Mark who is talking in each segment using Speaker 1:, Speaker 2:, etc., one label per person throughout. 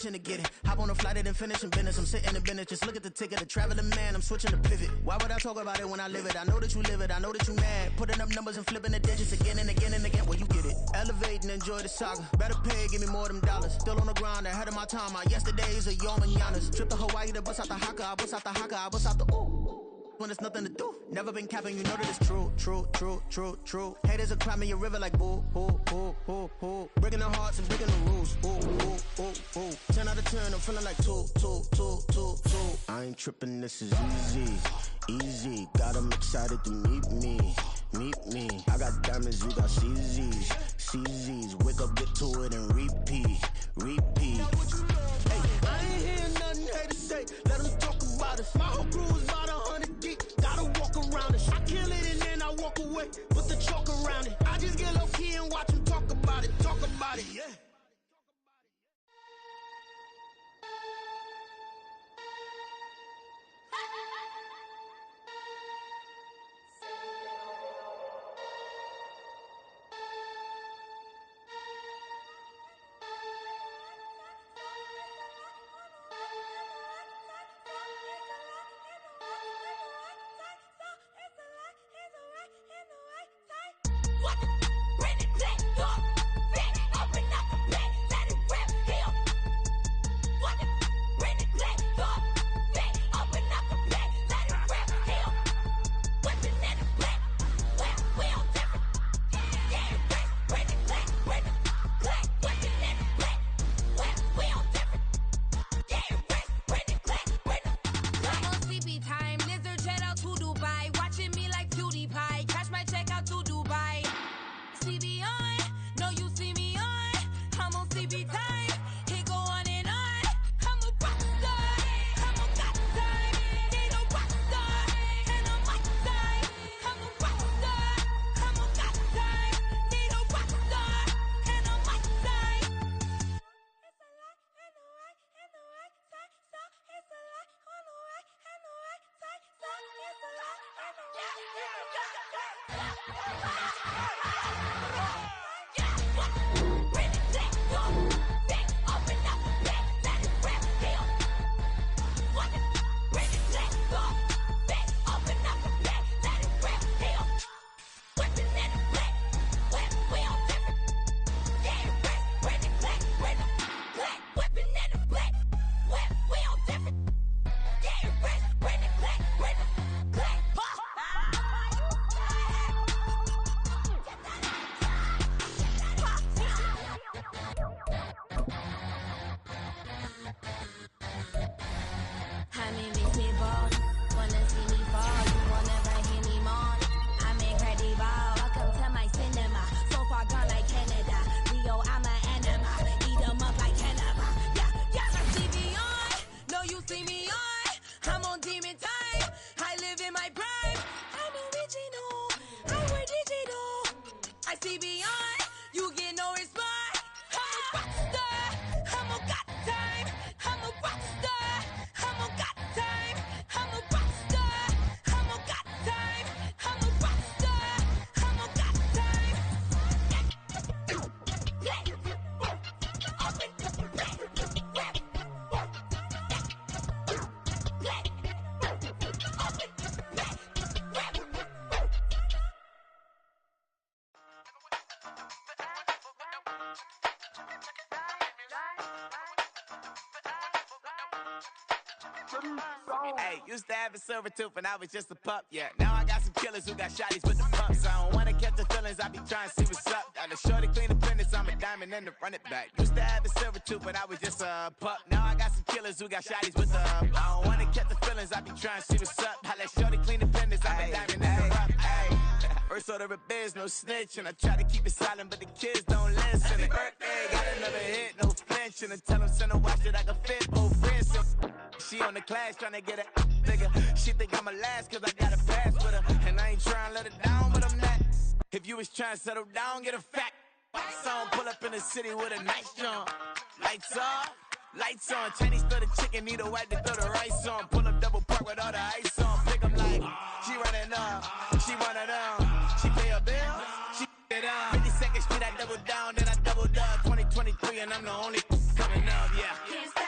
Speaker 1: to get it. Hop on a flight and finish in business. I'm sitting in business. Just look at the ticket. A traveling man. I'm switching to pivot. Why would I talk about it when I live it? I know that you live it. I know that you mad. Putting up numbers and flipping the digits again and again and again. Well, you get it. Elevate and enjoy the saga. Better pay, give me more of them dollars. Still on the grind, ahead of my time. My yesterdays are your mananas. Trip to Hawaii to bust out the haka. I bust out the haka. I bust out the ooh. When there's nothing to do. Never been capping, you know that it's true, true, true, true, true. Haters are climbing your river like boo, boo, boo, boo, boo. Breaking their hearts and breaking the rules. Ooh, ooh, ooh, ooh. 10 out of 10, I'm feeling like two. I ain't tripping, this is easy, easy. Got 'em excited to meet me. I got diamonds, you got CZs. Wake up, get to it and repeat. Hey, I ain't hearing nothing haters say. Let them talk about us. My whole crew is about 100 deep. Gotta walk around it. I kill it and then I walk away. Put the chalk around it. I just get low key and watch them talk about it. Yeah.
Speaker 2: Hey, used to have a silver tooth and I was just a pup, yeah. Now I got some killers who got shotties with the pumps. I don't wanna catch the feelings, I be trying to see what's up. Got a shorty clean the business, I'm a diamond and to run it back. Used to have a silver tooth but I was just a pup. Now I got some killers who got shotties with the I don't wanna catch the feelings, I be trying to see what's up. I let shorty clean the business, I'm a diamond and to run it. First order of biz, no snitch, and I try to keep it silent, but the kids don't listen. Birthday, got another hit, no flinch, and I tell them send a watch that I can fit both wrists. She on the class trying to get a bigger. She think I'm a last cause I got a pass with her, and I ain't trying to let her down, but I'm not. If you was trying to settle down, get a fact. Song pull up in the city with a nice jump. Lights off, lights on. Chinese throw the chicken, need a wipe to throw the rice on. Pull up double park with all the ice on. Pick 'em like, she running up, she running down. She pay her bill, she it up. 52nd Street, I double down, then I doubled up. 2023, and I'm the only coming up, yeah.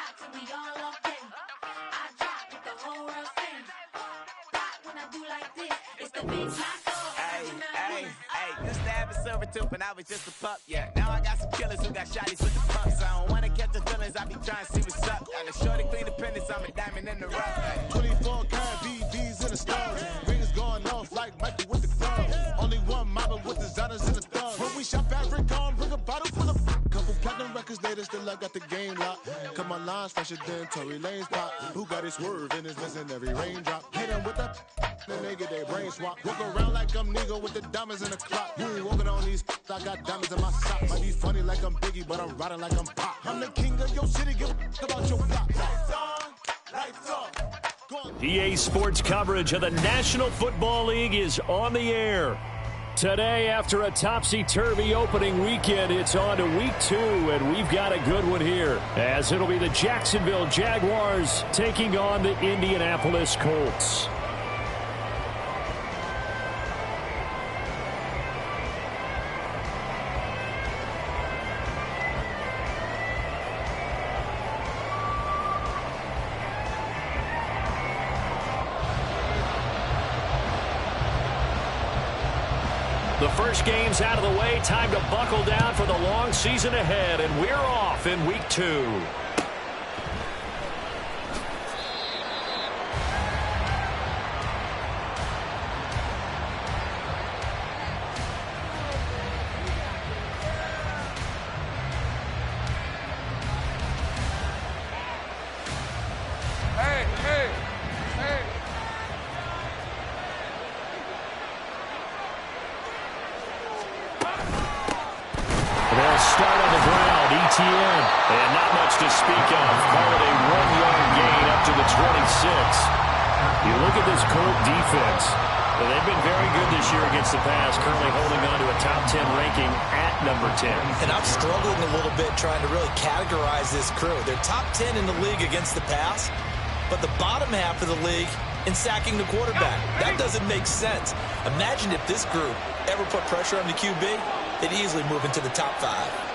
Speaker 2: Used to have a silver tooth when I was just a pup, yeah. Now I got some killers who got shotties with the pumps. I don't wanna catch the feelings, I be trying to see what's up. Got a shorty clean the pendants, I'm a diamond in the rough.
Speaker 3: 24 karat BBs in the stars. Rings going off like Michael with the club. Only one model with designers in the thugs. When we shop at Rick on, bring a bottle full of couple platinum records later, still I got the game locked. Cut my lines fresher than Tory Lane's pop. Who got his swerve and is missing every raindrop. Hit them with that, then they get their brain swap. Walk around like I'm Nego with the diamonds in the clock. You ain't walking on these, I got diamonds in my socks. Might be funny like I'm Biggie, but I'm riding like I'm Pop. I'm the king of your city, give a about your block. Lights on, lights off.
Speaker 4: EA Sports coverage of the National Football League is on the air. Today, after a topsy-turvy opening weekend, it's on to week 2, and we've got a good one here, as it'll be the Jacksonville Jaguars taking on the Indianapolis Colts. The first game's out of the way. Time to buckle down for the long season ahead, and we're off in week 2. And not much to speak of. Call it a 1-yard gain up to the 26. You look at this Colt defense. They've been very good this year against the pass, currently holding on to a top 10 ranking at number 10.
Speaker 5: And I'm struggling a little bit trying to really categorize this crew. They're top 10 in the league against the pass, but the bottom half of the league in sacking the quarterback. That doesn't make sense. Imagine if this group ever put pressure on the QB, they'd easily move into the top 5.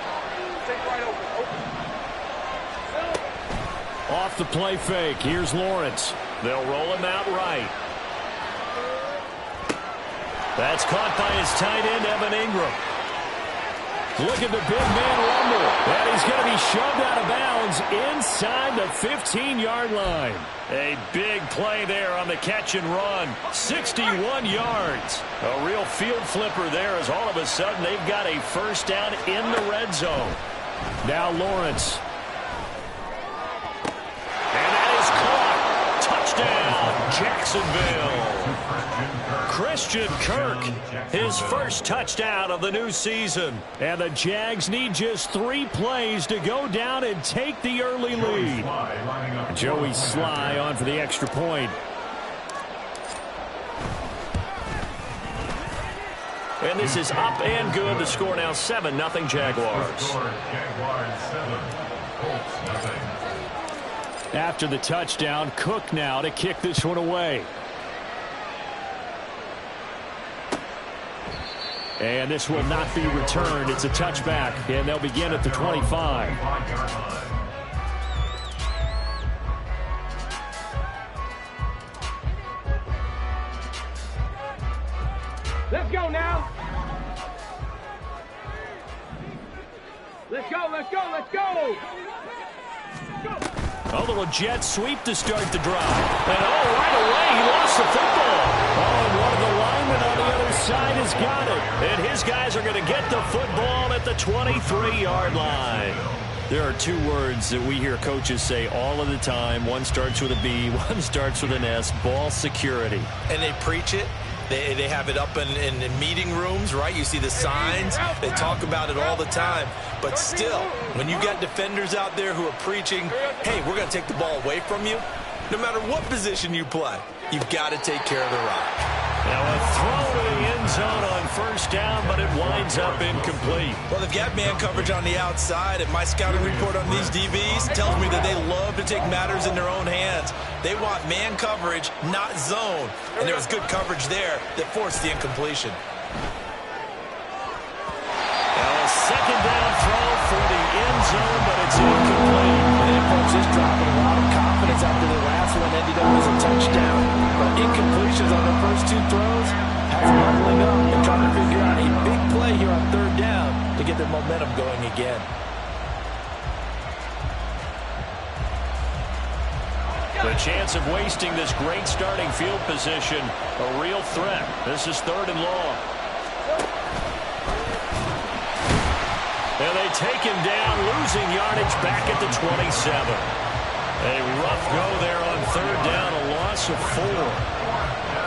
Speaker 4: Off the play fake. Here's Lawrence. They'll roll him out right. That's caught by his tight end, Evan Ingram. Look at the big man rumble. And he's going to be shoved out of bounds inside the 15-yard line. A big play there on the catch and run. 61 yards. A real field flipper there as all of a sudden they've got a first down in the red zone. Now Lawrence. And that is caught. Touchdown, Jacksonville. Christian Kirk, his first touchdown of the new season. And the Jags need just 3 plays to go down and take the early lead. Joey Sly on for the extra point. And this is up and good. The score now 7-0 Jaguars. After the touchdown, Cook now to kick this one away. And this will not be returned. It's a touchback, and they'll begin at the 25.
Speaker 6: Let's go now. Let's go, let's go, let's go.
Speaker 4: A little jet sweep to start the drive. And right away, he lost the football. And one of the linemen on the other side has got it. And his guys are going to get the football at the 23-yard line. There are 2 words that we hear coaches say all of the time. One starts with a B, one starts with an S, ball security.
Speaker 5: And they preach it. They have it up in meeting rooms, right? You see the signs. They talk about it all the time. But still, when you got defenders out there who are preaching, hey, we're going to take the ball away from you, no matter what position you play, you've got to take care of the rock.
Speaker 4: Now a throw to the end zone on first down, but it winds up incomplete.
Speaker 5: Well, they've got man coverage on the outside, and my scouting report on these DBs tells me that they love to take matters in their own hands. They want man coverage, not zone. And there was good coverage there that forced the incompletion.
Speaker 4: Now a second down throw for the end zone, but it's incomplete.
Speaker 5: And folks, just dropping a lot of confidence after the last one ended up as a touchdown. But incompletions on the first 2 throws,
Speaker 4: The chance of wasting this great starting field position, a real threat. This is 3rd and long. And they take him down, losing yardage back at the 27. A rough go there on 3rd down, a loss of 4.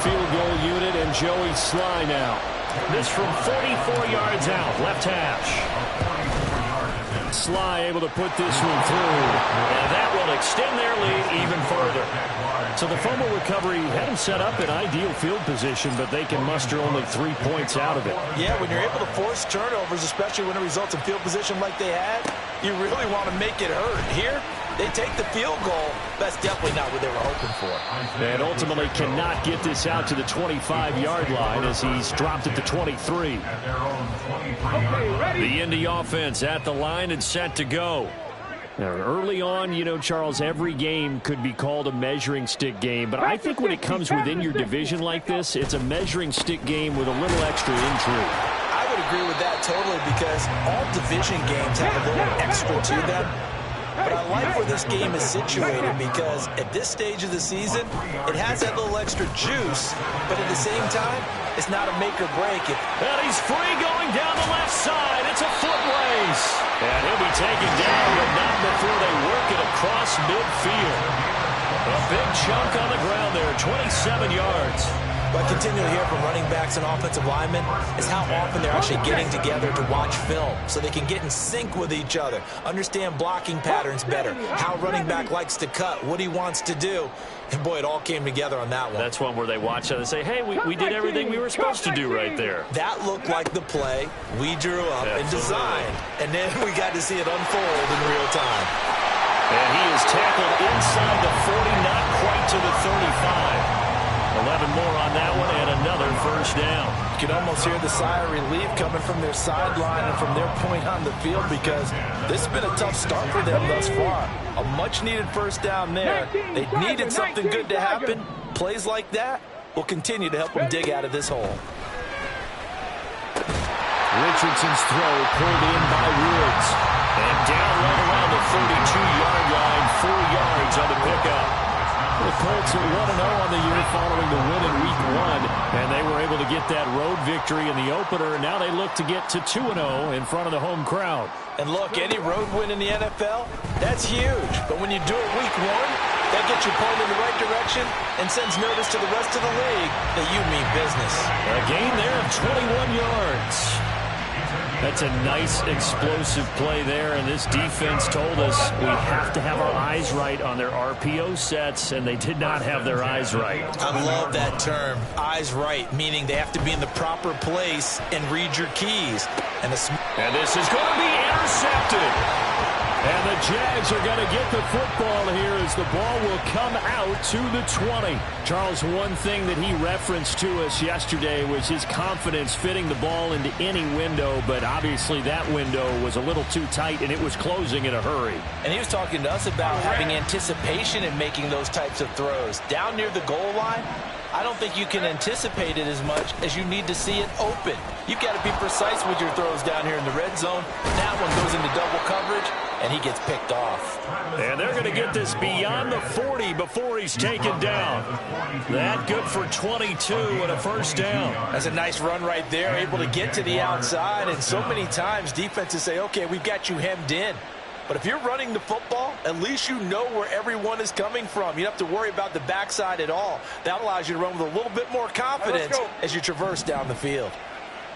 Speaker 4: Field goal unit and Joey Sly now. This from 44 yards out, left hash. Sly able to put this one through, and that will extend their lead even further. So the fumble recovery had them set up in ideal field position, but they can muster only 3 points out of it.
Speaker 5: Yeah, when you're able to force turnovers, especially when it results in field position like they had, you really want to make it hurt. Here, they take the field goal. That's definitely not what they were hoping for.
Speaker 4: And ultimately cannot get this out to the 25-yard line as he's dropped at the 23. The Indy offense at the line and set to go. Now, early on, you know, Charles, every game could be called a measuring stick game. But I think when it comes within your division like this, it's a measuring stick game with a little extra intrigue.
Speaker 5: I would agree with that totally because all division games have a little extra to them. But I like where this game is situated because at this stage of the season, it has that little extra juice, but at the same time, it's not a make or break.
Speaker 4: And he's free going down the left side. It's a foot race. And he'll be taken down, but not before they work it across midfield. A big chunk on the ground there, 27 yards.
Speaker 5: What I continue to hear from running backs and offensive linemen is how often they're actually getting together to watch film so they can get in sync with each other, understand blocking patterns better, how running back likes to cut, what he wants to do. And, boy, it all came together on that one.
Speaker 4: That's one where they watch it and say, hey, we did everything we were supposed to do right there.
Speaker 5: That looked like the play we drew up and designed. And then we got to see it unfold in real time.
Speaker 4: And he is tackled inside the 40, not quite to the 35. 11 more on that one and another first down.
Speaker 5: You can almost hear the sigh of relief coming from their sideline and from their point on the field because this has been a tough start for them thus far. A much-needed first down there. They needed something good to happen. Plays like that will continue to help them dig out of this hole.
Speaker 4: Richardson's throw pulled in by Woods. And down right around the 32-yard line, 4 yards on the pickup. The Colts are 1-0 on the year following the win in Week 1, and they were able to get that road victory in the opener, and now they look to get to 2-0 in front of the home crowd.
Speaker 5: And look, any road win in the NFL, that's huge. But when you do it Week 1, that gets you pulled in the right direction and sends notice to the rest of the league that you mean business.
Speaker 4: A gain there of 21 yards. That's a nice explosive play there, and this defense told us we have to have our eyes right on their RPO sets, and they did not have their eyes right.
Speaker 5: I love that term, eyes right, meaning they have to be in the proper place and read your keys. And this
Speaker 4: is going to be intercepted. And the Jags are going to get the football here as the ball will come out to the 20. Charles, one thing that he referenced to us yesterday was his confidence fitting the ball into any window, but obviously that window was a little too tight, and it was closing in a hurry.
Speaker 5: And he was talking to us about having anticipation in making those types of throws. Down near the goal line, I don't think you can anticipate it as much as you need to see it open. You've got to be precise with your throws down here in the red zone. That one goes into double coverage, and he gets picked off.
Speaker 4: And they're going to get this beyond the 40 before he's taken down. That good for 22 and a first down.
Speaker 5: That's a nice run right there, able to get to the outside. And so many times defenses say, okay, we've got you hemmed in. But if you're running the football, at least you know where everyone is coming from. You don't have to worry about the backside at all. That allows you to run with a little bit more confidence as you traverse down the field.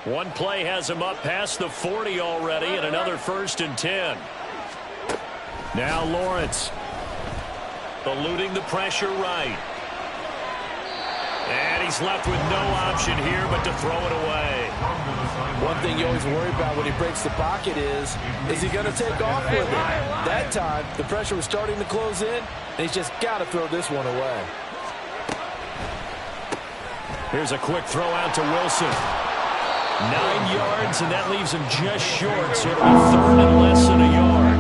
Speaker 4: One play has him up past the 40 already, and another 1st and 10. Now Lawrence eluding the pressure right. And he's left with no option here but to throw it away.
Speaker 5: One thing you always worry about when he breaks the pocket is he going to take off with it? That time, the pressure was starting to close in, and he's just got to throw this one away.
Speaker 4: Here's a quick throw out to Wilson. 9 yards, and that leaves him just short, so it'll be 3rd and less than a yard.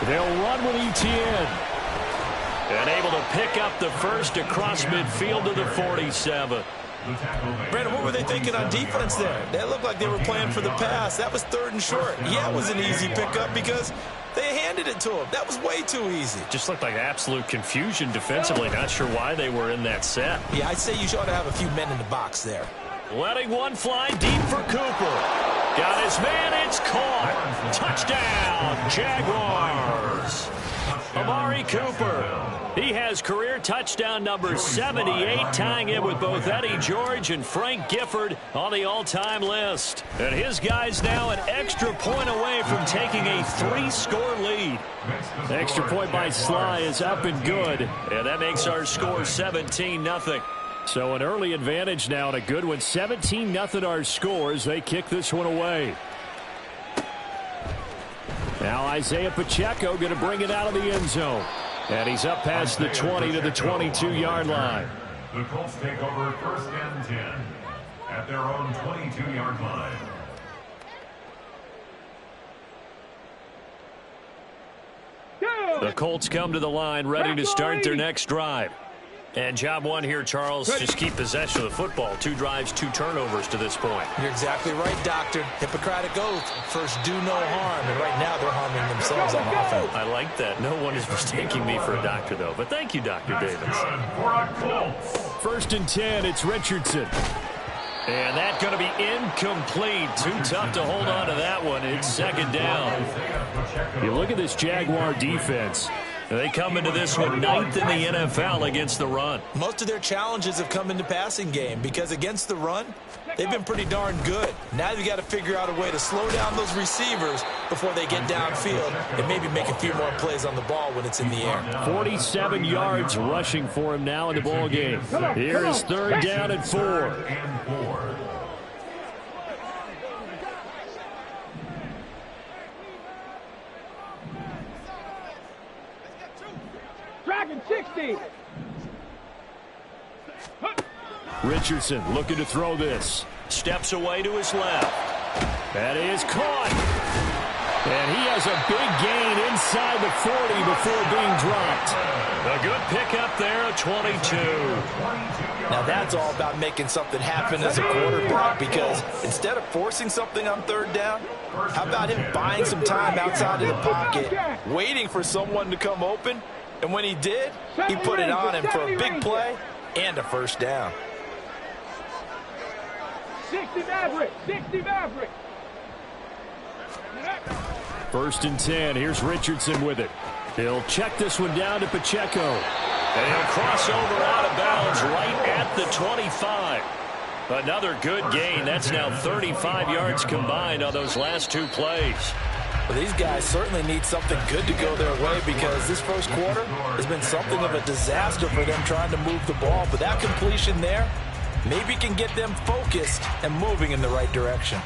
Speaker 4: They'll run with Etienne. And able to pick up the first across midfield to the 47.
Speaker 5: Brandon, what were they thinking on defense there? They looked like they were playing for the pass. That was 3rd and short. Yeah, it was an easy pickup because they handed it to him. That was way too easy.
Speaker 4: Just looked like absolute confusion defensively. Not sure why they were in that set.
Speaker 5: Yeah, I'd say you ought to have a few men in the box there.
Speaker 4: Letting one fly deep for Cooper. Got his man, it's caught. Touchdown, Jaguars. Amari Cooper. He has career touchdown number 78, tying him with both Eddie George and Frank Gifford on the all-time list. And his guys now an extra point away from taking a 3-score lead. The extra point by Sly is up and good, and that makes our score 17-0. So an early advantage now and a good one. 17-0 our scores. They kick this one away. Now Isaiah Pacheco going to bring it out of the end zone. And he's up past the 20 to the 22-yard line.
Speaker 7: The Colts take over 1st and 10 at their own 22-yard line.
Speaker 4: The Colts come to the line ready to start their next drive. And job one here, Charles, just keep possession of the football. 2 drives, 2 turnovers to this point.
Speaker 5: You're exactly right, Doctor. Hippocratic oath. First, do no harm. And right now, they're harming themselves on offense.
Speaker 4: I like that. No one is mistaking me for a doctor, though. But thank you, Dr. Davis. 1st and 10, it's Richardson. And that's going to be incomplete. Too tough to hold on to that one. It's 2nd down. You look at this Jaguar defense. They come into this one 9th in the NFL against the run.
Speaker 5: Most of their challenges have come in the passing game because against the run, they've been pretty darn good. Now you've got to figure out a way to slow down those receivers before they get downfield and maybe make a few more plays on the ball when it's in the air.
Speaker 4: 47 yards rushing for him now in the ball game. Here is 3rd down and 4.
Speaker 6: Dragon 60.
Speaker 4: Richardson looking to throw this. Steps away to his left. That is caught. And he has a big gain inside the 40 before being dropped. A good pickup there, a 22.
Speaker 5: Now that's all about making something happen as a quarterback, because instead of forcing something on 3rd down, how about him buying some time outside of the pocket, waiting for someone to come open? And when he did, he put it on him for a big play and a 1st down.
Speaker 6: 60 Maverick, 60 Maverick.
Speaker 4: 1st and 10. Here's Richardson with it. He'll check this one down to Pacheco. And he'll cross over out of bounds right at the 25. Another good gain. That's now 35 yards combined on those last 2 plays.
Speaker 5: Well, these guys certainly need something good to go their way, because this first quarter has been something of a disaster for them trying to move the ball. But that completion there maybe can get them focused and moving in the right direction.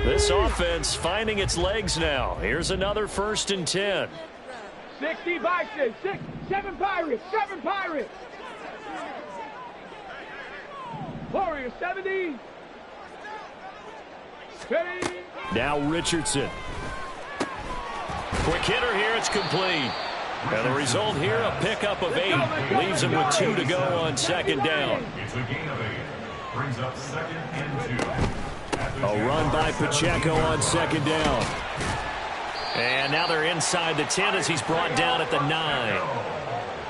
Speaker 4: This offense finding its legs now. Here's another 1st and 10.
Speaker 6: 60 Bison, 7 Pirates, 7 Pirates. Warrior 70.
Speaker 4: Now Richardson. Quick hitter here, it's complete. And the result here, a pickup of 8. Leaves him with 2 to go on 2nd down.
Speaker 7: It's a gain of 8. Brings up 2nd and 2.
Speaker 4: A run by Pacheco on 2nd down. And now they're inside the 10 as he's brought down at the 9.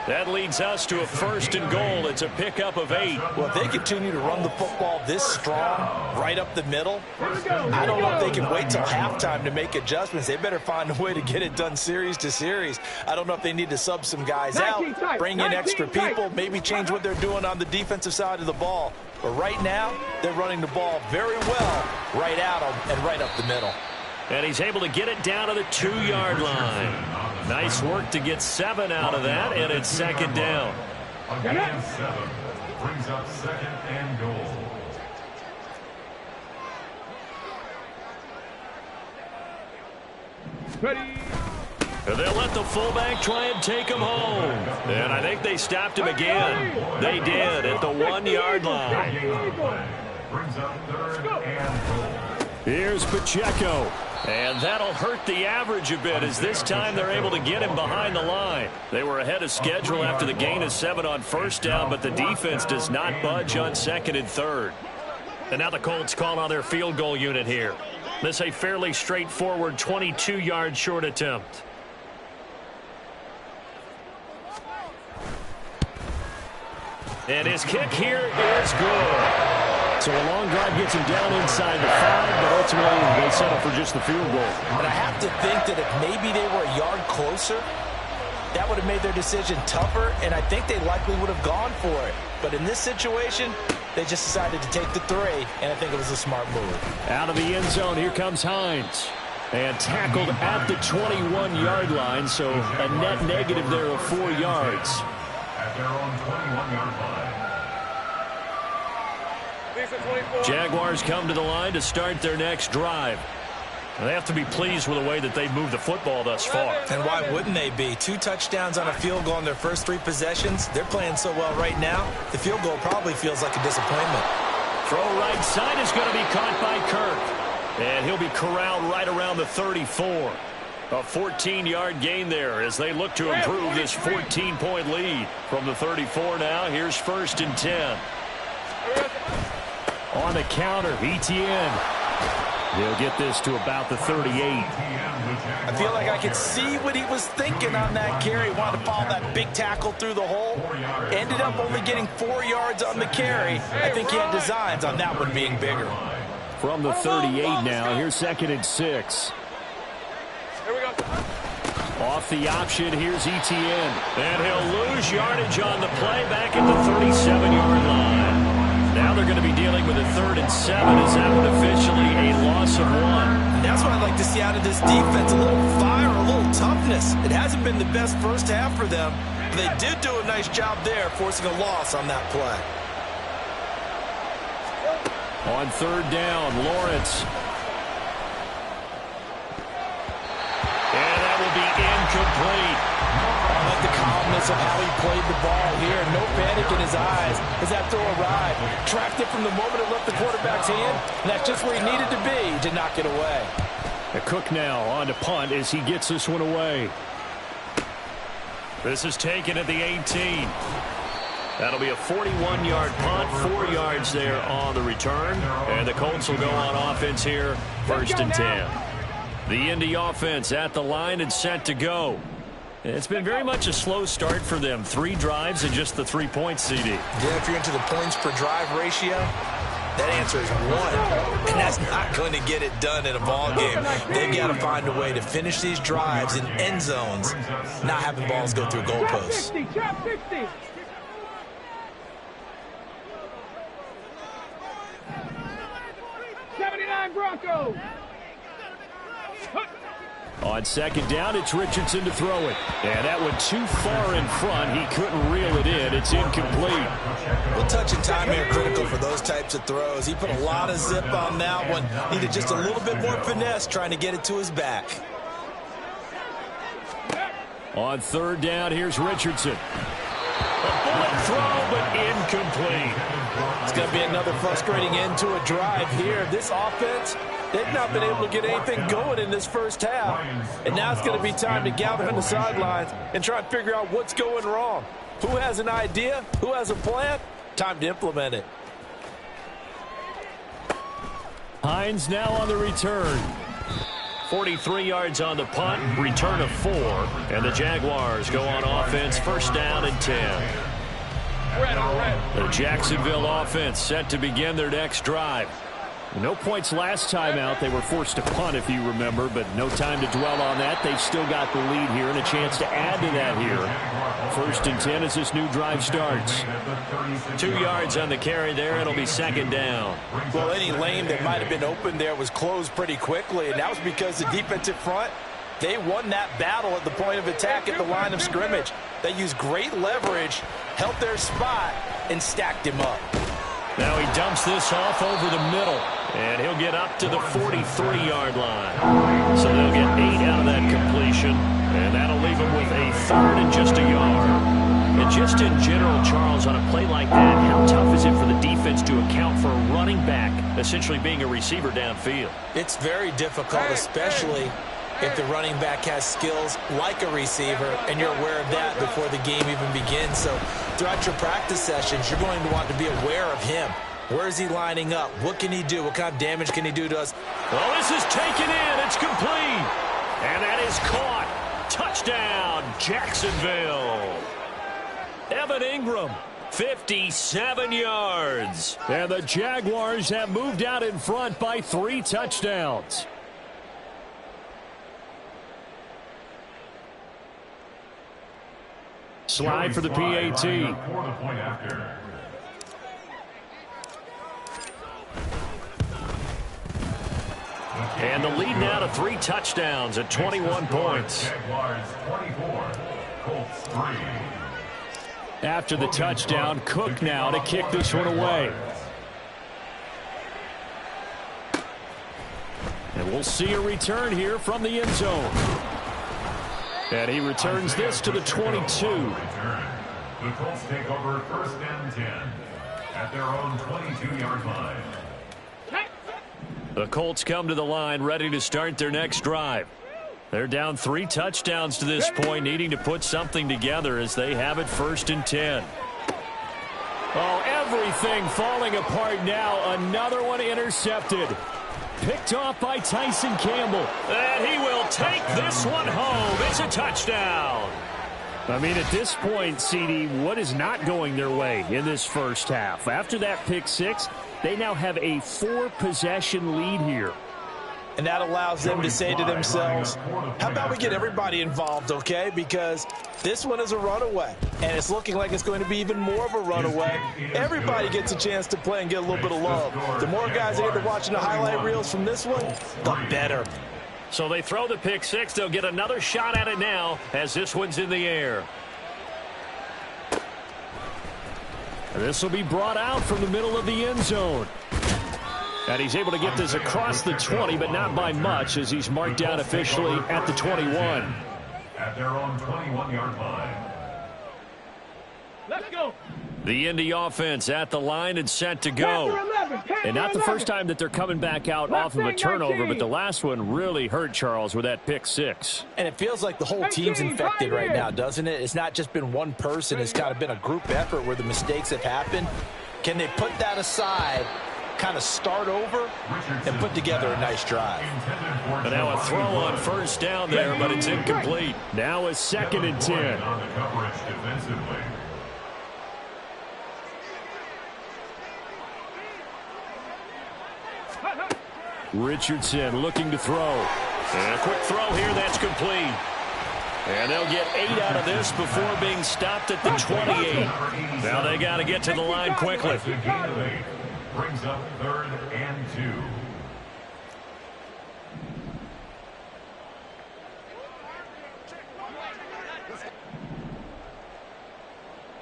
Speaker 4: That leads us to a 1st and goal. It's a pickup of 8.
Speaker 5: Well, if they continue to run the football this strong, right up the middle, I don't know if they can wait till halftime to make adjustments. They better find a way to get it done series to series. I don't know if they need to sub some guys out, bring in extra people, maybe change what they're doing on the defensive side of the ball. But right now, they're running the ball very well right at them and right up the middle.
Speaker 4: And he's able to get it down to the 2-yard line. Nice work to get 7 out of that, and it's 2nd down.
Speaker 7: A gain of 7 brings up 2nd and goal.
Speaker 6: Ready.
Speaker 4: And they'll let the fullback try and take him home. And I think they stopped him again. They did at the 1-yard line.
Speaker 7: Brings up 3rd and goal.
Speaker 4: Here's Pacheco. And that'll hurt the average a bit, as this time they're able to get him behind the line. They were ahead of schedule after the gain of 7 on first down, but the defense does not budge on second and third. And now the Colts call on their field goal unit here. This a fairly straightforward 22-yard short attempt. And his kick here is good. So a long drive gets him down inside the 5, but ultimately they settle for just the field goal.
Speaker 5: And I have to think that if maybe they were a yard closer, that would have made their decision tougher, and I think they likely would have gone for it. But in this situation, they just decided to take the 3, and I think it was a smart move.
Speaker 4: Out of the end zone, here comes Hines. And tackled at the 21-yard line, so a net negative there of 4 yards.
Speaker 7: At their own 21-yard line.
Speaker 4: Jaguars come to the line to start their next drive. They have to be pleased with the way that they've moved the football thus far.
Speaker 5: And why wouldn't they be? 2 touchdowns on a field goal in their first 3 possessions. They're playing so well right now, the field goal probably feels like a disappointment.
Speaker 4: Throw right side is going to be caught by Kirk. And he'll be corralled right around the 34. A 14-yard gain there as they look to improve this 14-point lead. From the 34 now, here's 1st and 10. On the counter, Etienne. He'll get this to about the 38.
Speaker 5: I feel like I could see what he was thinking on that carry. He wanted to follow that big tackle through the hole. Ended up only getting 4 yards on the carry. I think he had designs on that one being bigger.
Speaker 4: From the 38 now, here's 2nd and 6.
Speaker 6: Here we go.
Speaker 4: Off the option, here's Etienne. And he'll lose yardage on the play back at the 37-yard line. Now they're going to be dealing with a 3rd and 7 as that one officially a loss of 1.
Speaker 5: And that's what I'd like to see out of this defense. A little fire, a little toughness. It hasn't been the best first half for them, but they did do a nice job there forcing a loss on that play.
Speaker 4: On 3rd down, Lawrence. And that will be incomplete.
Speaker 5: I like the calmness of how he played the ball here. No panic in his eyes as that throw arrived. Tracked it from the moment it left the quarterback's hand, and that's just where he needed to be to knock it away.
Speaker 4: The Cook now on to punt as he gets this one away. This is taken at the 18. That'll be a 41-yard punt, 4 yards there on the return. And the Colts will go on offense here, 1st and 10. The Indy offense at the line and set to go. It's been very much a slow start for them. 3 drives and just the 3-point CD.
Speaker 5: Yeah, if you're into the points per drive ratio, that answer is 1. And that's not going to get it done in a ball game. They've got to find a way to finish these drives in end zones, not having balls go through goalposts.
Speaker 6: Trap 60. Broncos.
Speaker 4: On 2nd down, it's Richardson to throw it. And that went too far in front. He couldn't reel it in. It's incomplete.
Speaker 5: Well, touch and time here critical for those types of throws. He put a lot of zip on that one. Needed just a little bit more finesse trying to get it to his back.
Speaker 4: On 3rd down, here's Richardson. A bullet throw, but incomplete.
Speaker 5: It's going to be another frustrating end to a drive here. This offense, they've not been able to get anything going in this first half. And now it's going to be time to gather on the sidelines and try and figure out what's going wrong. Who has an idea? Who has a plan? Time to implement it.
Speaker 4: Hines now on the return. 43 yards on the punt, return of 4. And the Jaguars go on offense, 1st down and 10. The Jacksonville offense set to begin their next drive. No points last time out. They were forced to punt, if you remember, but no time to dwell on that. They've still got the lead here and a chance to add to that here. 1st and 10 as this new drive starts. 2 yards on the carry there. It'll be 2nd down.
Speaker 5: Well, any lane that might have been open there was closed pretty quickly, and that was because the defensive front, they won that battle at the point of attack at the line of scrimmage. They used great leverage, held their spot, and stacked him up.
Speaker 4: Now he dumps this off over the middle, and he'll get up to the 43-yard line. So they'll get 8 out of that completion, and that'll leave them with a 3rd and just a yard. And just in general, Charles, on a play like that, how tough is it for the defense defense to account for a running back essentially being a receiver downfield?
Speaker 5: It's very difficult, especially if the running back has skills like a receiver, and you're aware of that before the game even begins. So throughout your practice sessions, you're going to want to be aware of him. Where is he lining up? What can he do? What kind of damage can he do to us?
Speaker 4: Well, this is taken in. It's complete. And that is caught. Touchdown, Jacksonville. Evan Ingram, 57 yards. And the Jaguars have moved out in front by 3 touchdowns. Slide for the PAT. And the lead now to 3 touchdowns at 21 points. After the touchdown, Cook now to kick this one away. And we'll see a return here from the end zone. And he returns this to the 22.
Speaker 7: The Colts take over 1st and 10 at their own 22-yard line.
Speaker 4: The Colts come to the line ready to start their next drive. They're down 3 touchdowns to this point, needing to put something together as they have it 1st and 10. Oh, everything falling apart now. Another one intercepted. Picked off by Tyson Campbell. And he will take this one home. It's a touchdown. I mean, at this point, CD, what is not going their way in this first half? After that pick 6, they now have a 4-possession lead here.
Speaker 5: And that allows them to say to themselves, how about we get everybody involved, okay? Because this one is a runaway, and it's looking like it's going to be even more of a runaway. Everybody gets a chance to play and get a little bit of love. The more guys that get to watching the highlight reels from this one, the better.
Speaker 4: So they throw the pick 6. They'll get another shot at it now as this one's in the air. This will be brought out from the middle of the end zone. And he's able to get this across the 20, but not by much, as he's marked down officially at the 21.
Speaker 7: At their own 21-yard line.
Speaker 6: Let's go.
Speaker 4: The Indy offense at the line and set to go. And not the first time that they're coming back out off of a turnover, but the last one really hurt, Charles, with that pick 6.
Speaker 5: And it feels like the whole team's infected right now, doesn't it? It's not just been one person. It's kind of been a group effort where the mistakes have happened. Can they put that aside, kind of start over, and put together a nice drive?
Speaker 4: And now a throw on first down there, but it's incomplete. Now a 2nd and 10.
Speaker 7: On the coverage defensively.
Speaker 4: Richardson looking to throw. And a quick throw here, that's complete. And they'll get 8 out of this before being stopped at the 28. Now they got to get to the line quickly.
Speaker 7: Brings up 3rd and 2.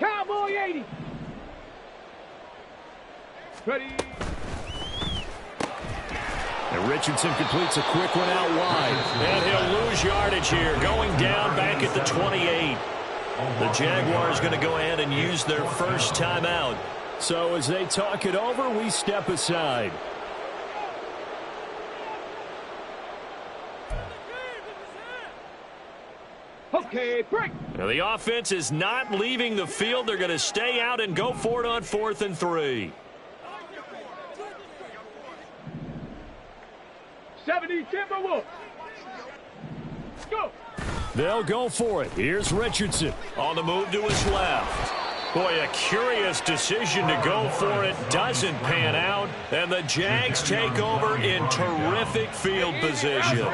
Speaker 6: Cowboy 80. Ready.
Speaker 4: And Richardson completes a quick one out wide. And he'll lose yardage here, going down back at the 28. The Jaguars going to go ahead and use their first timeout. So as they talk it over, we step aside.
Speaker 6: Okay, break.
Speaker 4: Now the offense is not leaving the field. They're going to stay out and go for it on 4th and 3.
Speaker 6: 70 Timberwolves. Go.
Speaker 4: They'll go for it. Here's Richardson on the move to his left. Boy, a curious decision to go for it. Doesn't pan out. And the Jags take over in terrific field position.
Speaker 7: The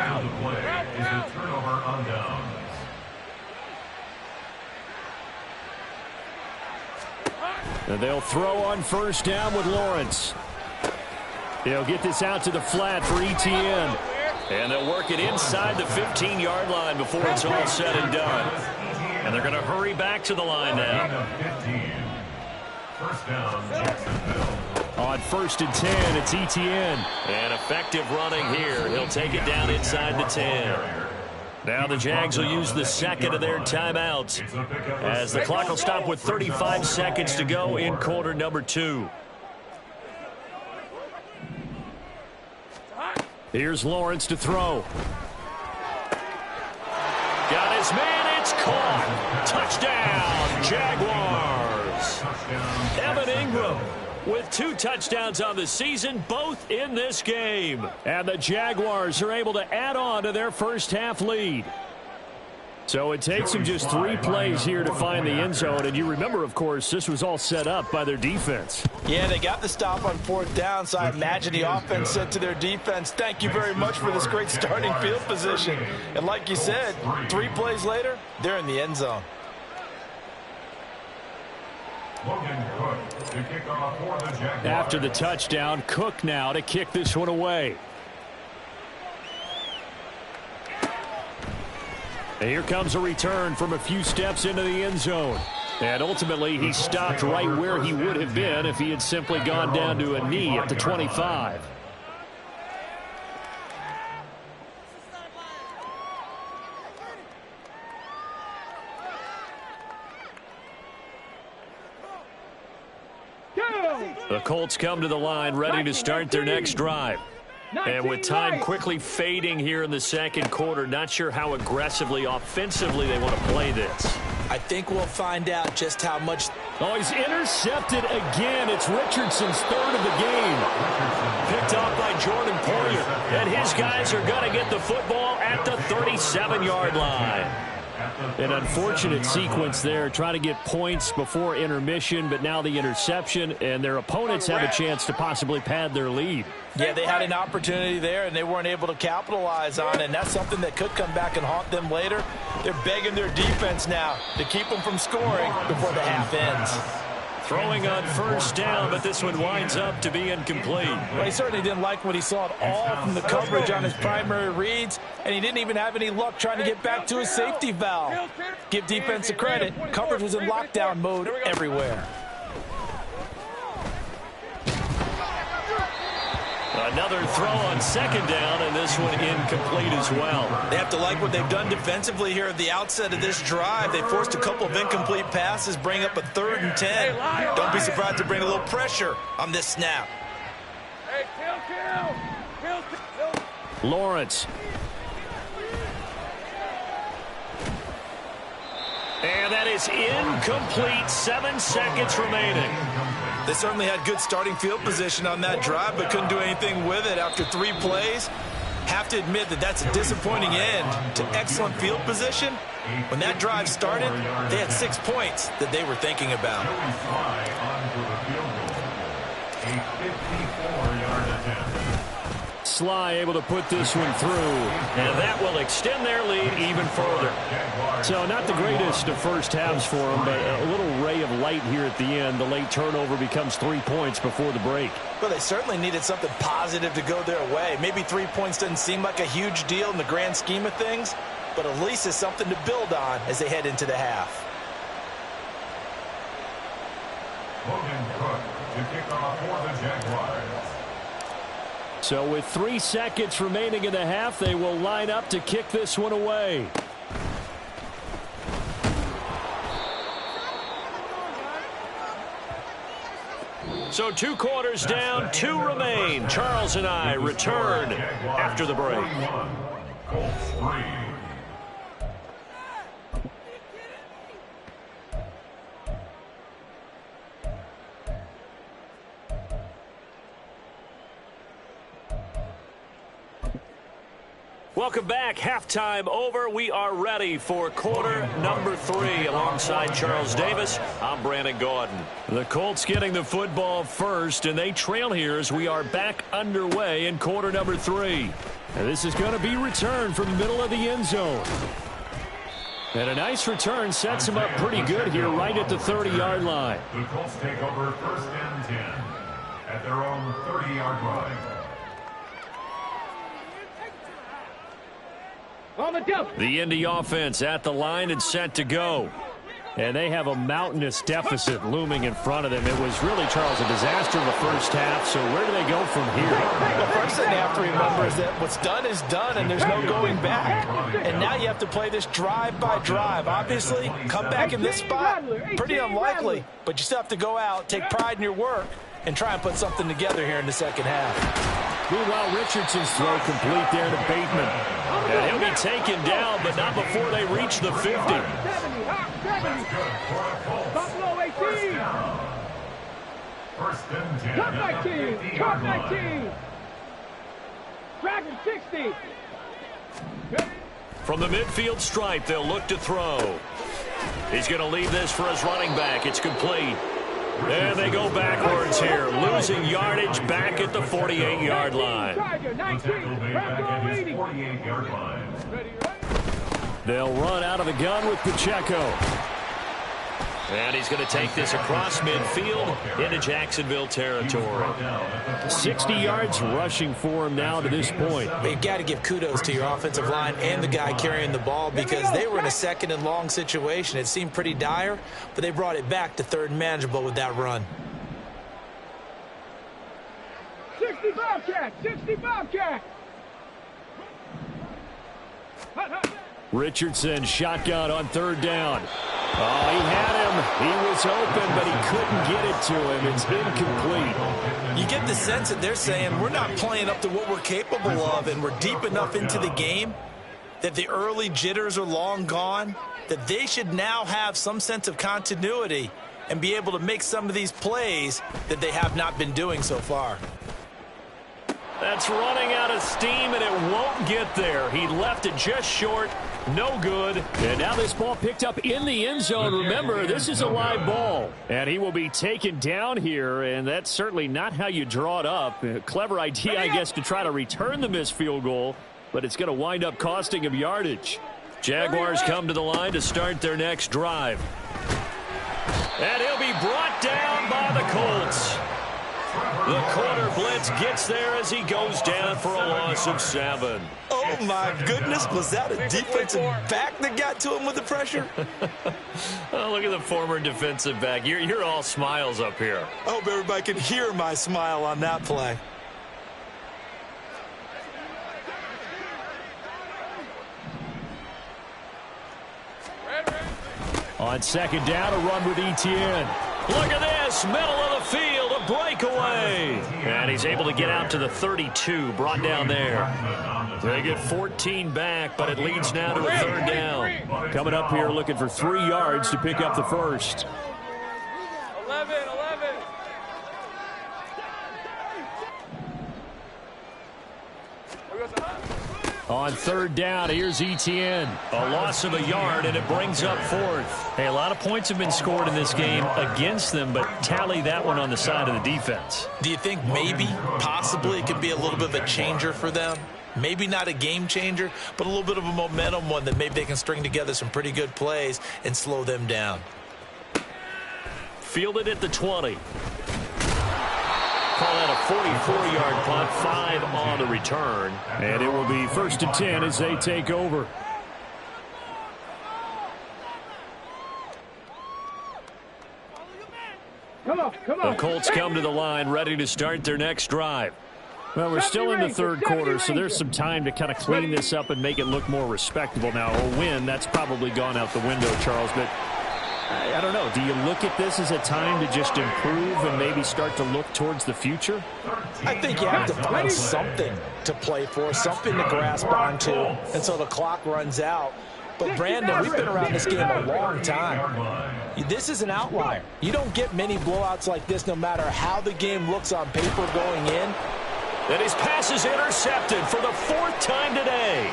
Speaker 7: play is a turnover on downs.
Speaker 4: And they'll throw on first down with Lawrence. They'll get this out to the flat for Etienne. And they'll work it inside the 15-yard line before it's all said and done. And they're going to hurry back to the line now.
Speaker 7: 15. First down, Jacksonville.
Speaker 4: On 1st and 10, it's Etienne. And effective running here. He'll take it down inside the 10. Now the Jags will use the 2nd of their timeouts as the clock will stop with 35 seconds to go in quarter number 2. Here's Lawrence to throw. Got his man, it's caught. Touchdown, Jaguars. Evan Ingram with 2 touchdowns on the season, both in this game. And the Jaguars are able to add on to their first half lead. So it takes them just 3 plays here to find the end zone. And you remember, of course, this was all set up by their defense.
Speaker 5: Yeah, they got the stop on 4th down, so I imagine the offense said to their defense, thank you very much for this great starting field position. And like you said, 3 plays later, they're in the end zone.
Speaker 4: After the touchdown, Cook now to kick this one away. And here comes a return from a few steps into the end zone. And ultimately, he stopped right where he would have been if he had simply gone down to a knee at the 25. The Colts come to the line ready to start their next drive. And with time quickly fading here in the second quarter, not sure how aggressively, offensively they want to play this.
Speaker 5: I think we'll find out just how much.
Speaker 4: Oh, he's intercepted again. It's Richardson's 3rd of the game. Picked off by Jordan Poyer. And his guys are going to get the football at the 37-yard line. An unfortunate sequence there, trying to get points before intermission, but now the interception, and their opponents have a chance to possibly pad their lead.
Speaker 5: Yeah, they had an opportunity there, and they weren't able to capitalize on it, and that's something that could come back and haunt them later. They're begging their defense now to keep them from scoring before the half ends.
Speaker 4: Throwing on 1st down, but this one winds up to be incomplete.
Speaker 5: Well, he certainly didn't like what he saw at all from the coverage on his primary reads, and he didn't even have any luck trying to get back to his safety valve. Give defense a credit. Coverage was in lockdown mode everywhere.
Speaker 4: Another throw on 2nd down, and this one incomplete as well.
Speaker 5: They have to like what they've done defensively here at the outset of this drive. They forced a couple of incomplete passes, bring up a 3rd and 10. Don't be surprised to bring a little pressure on this snap.
Speaker 4: Lawrence. And that is incomplete. 7 seconds remaining.
Speaker 5: They certainly had good starting field position on that drive, but couldn't do anything with it after 3 plays. Have to admit that that's a disappointing end to excellent field position. When that drive started, they had 6 points that they were thinking about.
Speaker 4: Sly able to put this one through, and that will extend their lead even further. So not the greatest of first halves for them, but a little ray of light here at the end. The late turnover becomes 3 points before the break.
Speaker 5: Well, they certainly needed something positive to go their way. Maybe 3 points doesn't seem like a huge deal in the grand scheme of things, but at least it's something to build on as they head into the half.
Speaker 7: Logan Cook to kick off for the Jaguars.
Speaker 4: So with 3 seconds remaining in the half, they will line up to kick this one away. So 2 quarters down, 2 remain. Charles and I return after the break.
Speaker 7: Colts 3.
Speaker 4: Welcome back. Halftime over. We are ready for quarter number 3. Alongside Charles Davis, I'm Brandon Gordon. The Colts getting the football first, and they trail here as we are back underway in quarter number 3. And this is going to be returned from the middle of the end zone. And a nice return sets him up pretty good here right at the 30-yard line.
Speaker 7: The Colts take over 1st and 10 at their own 30-yard line.
Speaker 4: The Indy offense at the line and set to go. And they have a mountainous deficit looming in front of them. It was really, Charles, a disaster in the first half. So where do they go from here?
Speaker 5: The first thing they have to remember is that what's done is done, and there's no going back. And now you have to play this drive by drive. Obviously, come back in this spot, pretty unlikely. But you still have to go out, take pride in your work, and try and put something together here in the second half.
Speaker 4: Meanwhile, Richardson's throw complete there to Bateman. And he'll be taken down, but not before they reach the 50.
Speaker 6: 70, Buffalo 18.
Speaker 7: First and 10.
Speaker 6: Top 19. Top 19. Dragon 60.
Speaker 4: From the midfield stripe, they'll look to throw. He's going to leave this for his running back. It's complete. And they go backwards here, losing yardage back at the 48-yard line. They'll run out of the gun with Pacheco. And he's going to take this across midfield into Jacksonville territory. 60 yards rushing for him now to this point.
Speaker 5: But you've got to give kudos to your offensive line and the guy carrying the ball because they were in a second and long situation. It seemed pretty dire, but they brought it back to third and manageable with that run.
Speaker 6: 60 Bobcat! 60 Bobcat!
Speaker 4: Richardson shotgun on third down. Oh, he had him. He was open, but he couldn't get it to him. It's incomplete.
Speaker 5: You get the sense that they're saying we're not playing up to what we're capable of, and we're deep enough into the game that the early jitters are long gone, that they should now have some sense of continuity and be able to make some of these plays that they have not been doing so far.
Speaker 4: That's running out of steam, and it won't get there. He left it just short. No good. And now this ball picked up in the end zone. Remember, this is a live ball. And he will be taken down here, and that's certainly not how you draw it up. A clever idea, I guess, to try to return the missed field goal, but it's going to wind up costing him yardage. Jaguars come to the line to start their next drive. And he'll be brought down by the Colts. The corner blitz gets there as he goes down for a loss of 7.
Speaker 5: Oh, my goodness. Was that a defensive back that got to him with the pressure?
Speaker 4: Oh, look at the former defensive back. You're all smiles up here.
Speaker 5: I hope everybody can hear my smile on that play.
Speaker 4: On second down, a run with Etienne. Look at this, middle of the field, a breakaway. And he's able to get out to the 32, brought down there. They get 14 back, but it leads now to a third down. Coming up here looking for 3 yards to pick up the first.
Speaker 6: 11.
Speaker 4: On third down, here's Etienne. A loss of a yard, and it brings up fourth. Hey, a lot of points have been scored in this game against them, but tally that one on the side of the defense.
Speaker 5: Do you think maybe, possibly, it could be a little bit of a changer for them? Maybe not a game changer, but a little bit of a momentum one that maybe they can string together some pretty good plays and slow them down.
Speaker 4: Fielded at the 20. Call that a 44-yard punt, 5 on the return. And it will be first and 10 as they take over.
Speaker 6: Come on.
Speaker 4: The Colts come to the line, ready to start their next drive. Well, we're still in the third quarter, so there's some time to kind of clean this up and make it look more respectable now. A win, that's probably gone out the window, Charles, but I don't know. Do you look at this as a time to just improve and maybe start to look towards the future?
Speaker 5: I think you have to find something to play for, something to grasp onto until the clock runs out. But, Brandon, we've been around this game a long time. This is an outlier. You don't get many blowouts like this no matter how the game looks on paper going in.
Speaker 4: And his pass is intercepted for the 4th time today.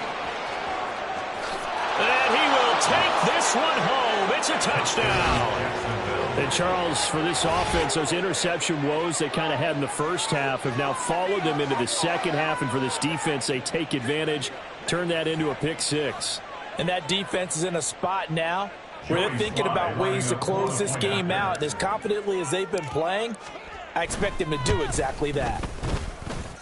Speaker 4: And he will take this one home. It's a touchdown. And, Charles, for this offense, those interception woes they kind of had in the first half have now followed them into the second half. And for this defense, they take advantage, turn that into a pick 6.
Speaker 5: And that defense is in a spot now where they're thinking about ways to close this game out. And as confidently as they've been playing, I expect them to do exactly that.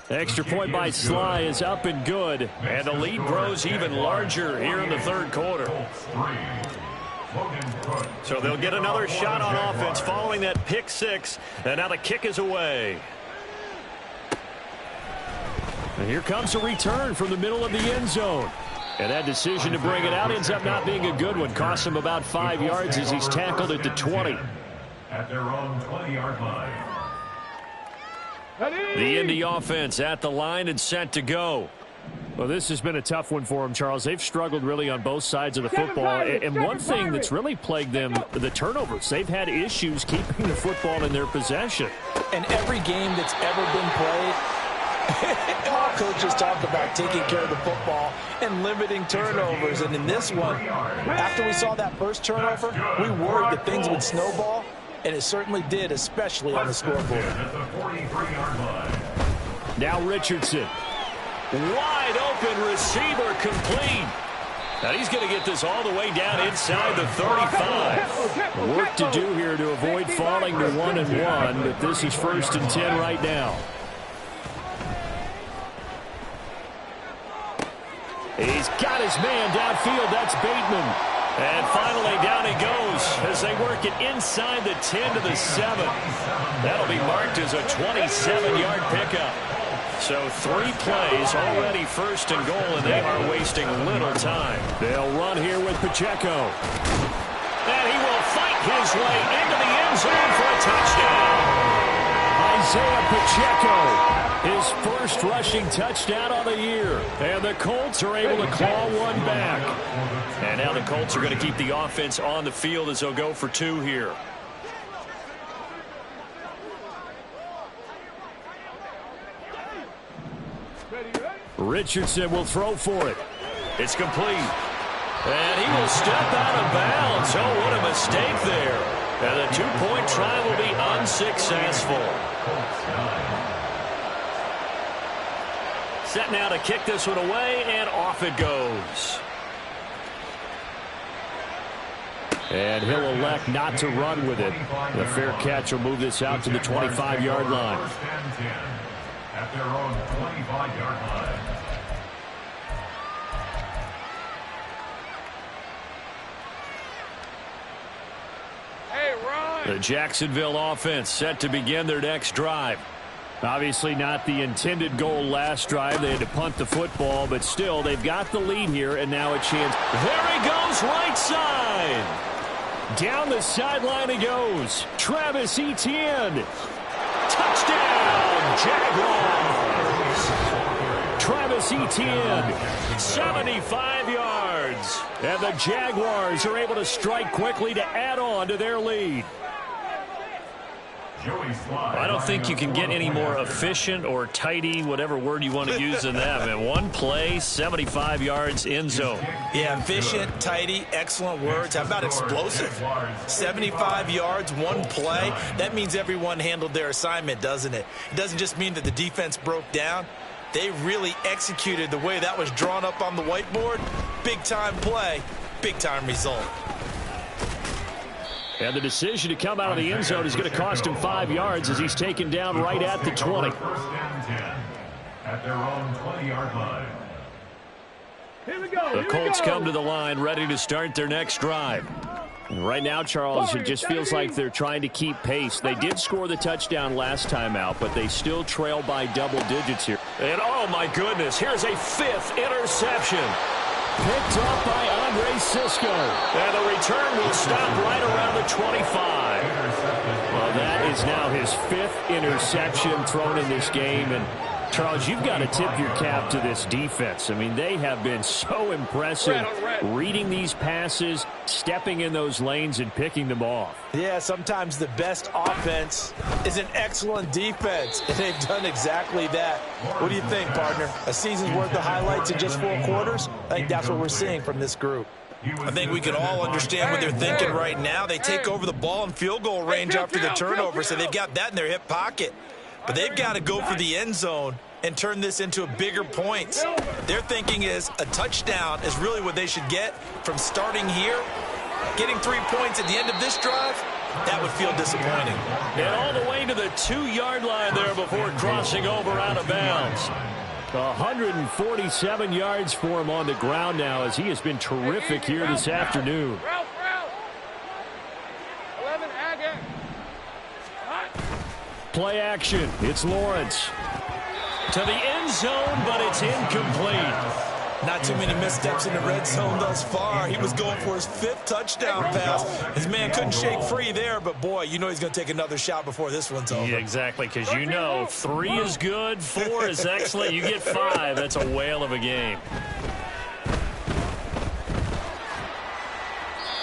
Speaker 4: Extra point by Sly is up and good. And the lead grows even larger here in the third quarter. So they'll get another shot on offense following that pick 6. And now the kick is away. And here comes a return from the middle of the end zone. And that decision to bring it out ends up not being a good one. Costs him about 5 yards as he's tackled at the 20.
Speaker 7: At their own 20-yard line.
Speaker 4: The Indy offense at the line and set to go. Well, this has been a tough one for them, Charles. They've struggled really on both sides of the football. And one thing that's really plagued them, the turnovers. They've had issues keeping the football in their possession.
Speaker 5: And every game that's ever been played, all coaches talk about taking care of the football and limiting turnovers. And in this one, after we saw that first turnover, we worried that things would snowball, and it certainly did, especially on the scoreboard.
Speaker 4: Now Richardson. Wide open receiver complete. Now he's going to get this all the way down inside the 35. Work to do here to avoid falling to 1-1, but this is 1st and 10 right now. He's got his man downfield. That's Bateman. And finally down he goes as they work it inside the 10 to the 7. That'll be marked as a 27-yard pickup. So 3 plays already 1st and goal, and they are wasting little time. They'll run here with Pacheco. And he will fight his way into the end zone for a touchdown. Isaiah Pacheco, his first rushing touchdown of the year. And the Colts are able to claw one back. And now the Colts are going to keep the offense on the field as they'll go for 2 here. Richardson will throw for it. It's complete. And he will step out of bounds. Oh, what a mistake there. And the 2-point try will be unsuccessful. Set now to kick this one away, and off it goes. And he'll elect not to run with it. The fair catch will move this out to the 25-yard line.
Speaker 7: At their own 25-yard line.
Speaker 4: The Jacksonville offense set to begin their next drive. Obviously not the intended goal last drive. They had to punt the football, but still they've got the lead here, and now a chance. There he goes, right side. Down the sideline he goes. Travis Etienne. Touchdown, Jaguars. Travis Etienne, 75 yards. And the Jaguars are able to strike quickly to add on to their lead. I don't think you can get any more efficient or tidy, whatever word you want to use in that. Man, one play, 75 yards, end zone.
Speaker 5: Yeah, efficient, tidy, excellent words. How about explosive? 75 yards, one play. That means everyone handled their assignment, doesn't it? It doesn't just mean that the defense broke down. They really executed the way that was drawn up on the whiteboard. Big-time play, big-time result.
Speaker 4: And the decision to come out of the end zone is going to cost him 5 yards as he's taken down right at the 20.
Speaker 7: 1st and 10 at their own 20-yard line.
Speaker 6: Here we go.
Speaker 4: The Colts come to the line ready to start their next drive. And right now, Charles, it just feels like they're trying to keep pace. They did score the touchdown last time out, but they still trail by double digits here. And oh my goodness, here's a 5th interception. Picked up by Andre Sisco. And the return will stop right around the 25. Well, that is now his 5th interception thrown in this game. And, Charles, you've got to tip your cap to this defense. I mean, they have been so impressive reading these passes, stepping in those lanes, and picking them off.
Speaker 5: Yeah, sometimes the best offense is an excellent defense, and they've done exactly that. What do you think, partner? A season's worth of highlights in just 4 quarters? I think that's what we're seeing from this group. I think we can all understand what they're thinking right now. They take over the ball in field goal range after the turnover, so they've got that in their hip pocket. But they've got to go for the end zone and turn this into a bigger points. Their thinking is a touchdown is really what they should get from starting here. Getting 3 points at the end of this drive, that would feel disappointing.
Speaker 4: And all the way to the 2-yard line there before crossing over out of bounds. 147 yards for him on the ground now as he has been terrific here this afternoon. Play action. It's Lawrence. To the end zone, but it's incomplete.
Speaker 5: Not too many missteps in the red zone thus far. He was going for his 5th touchdown pass. His man couldn't shake free there, but boy, you know he's going to take another shot before this one's over.
Speaker 4: Yeah, exactly, because you know 3 is good, 4 is excellent. You get 5, that's a whale of a game.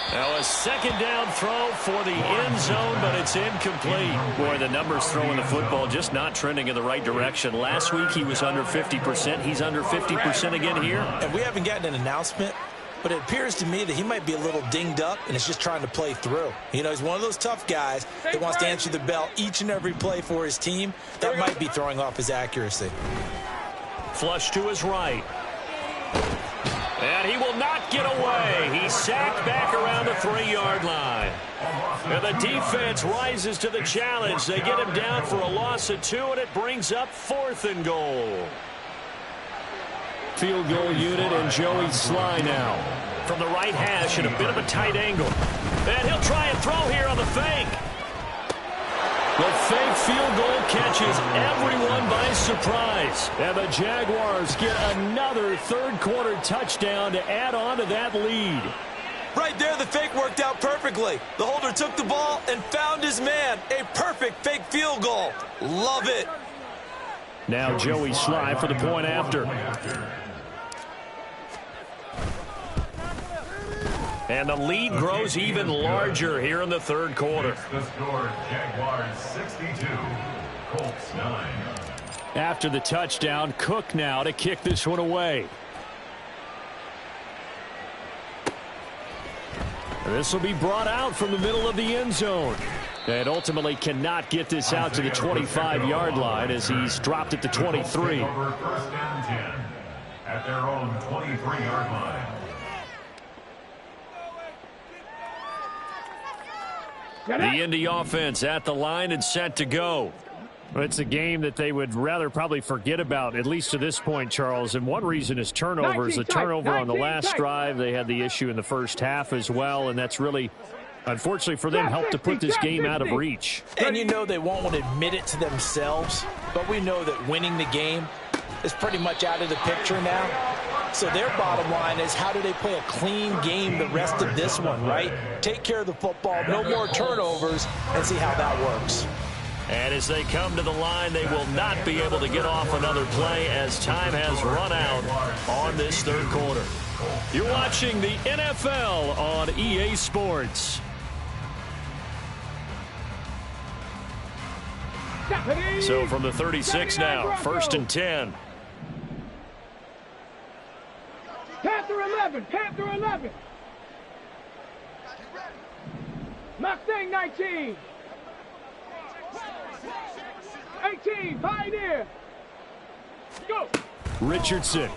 Speaker 4: Now a 2nd down throw for the end zone, but it's incomplete. Boy, the numbers throwing the football just not trending in the right direction. Last week he was under 50%. He's under 50% again here.
Speaker 5: And we haven't gotten an announcement, but it appears to me that he might be a little dinged up and is just trying to play through. You know, he's one of those tough guys that wants to answer the bell each and every play for his team. That might be throwing off his accuracy.
Speaker 4: Flush to his right. And he will not get away. He's sacked back around the 3-yard line. And the defense rises to the challenge. They get him down for a loss of 2, and it brings up 4th and goal. Field goal unit and Joey Sly now. From the right hash in a bit of a tight angle. And he'll try and throw here on the fake. The fake field goal catches everyone by surprise. And the Jaguars get another 3rd-quarter touchdown to add on to that lead.
Speaker 5: Right there, the fake worked out perfectly. The holder took the ball and found his man. A perfect fake field goal. Love it.
Speaker 4: Now Joey Sly for the point after. And the lead grows even larger here in the 3rd quarter.
Speaker 7: The score, Jaguars 62, Colts 9.
Speaker 4: After the touchdown, Cook now to kick this one away. This will be brought out from the middle of the end zone. And ultimately cannot get this out to the 25-yard line as he's dropped at the 23.
Speaker 7: 1st and 10 at their own 23-yard line.
Speaker 4: The Indy offense at the line and set to go. It's a game that they would rather probably forget about, at least to this point, Charles. And one reason is turnovers. The turnover on the last drive, they had the issue in the first half as well, and that's really, unfortunately for them, helped to put this game out of reach.
Speaker 5: And you know they won't want to admit it to themselves, but we know that winning the game is pretty much out of the picture now. So their bottom line is, how do they play a clean game the rest of this one, right? Take care of the football, no more turnovers, and see how that works.
Speaker 4: And as they come to the line, they will not be able to get off another play as time has run out on this 3rd quarter. You're watching the NFL on EA Sports. So from the 36 now, 1st and 10.
Speaker 6: Panther 11, Panther 11. Mustang 19. 18, Pioneer. Go.
Speaker 4: Richardson.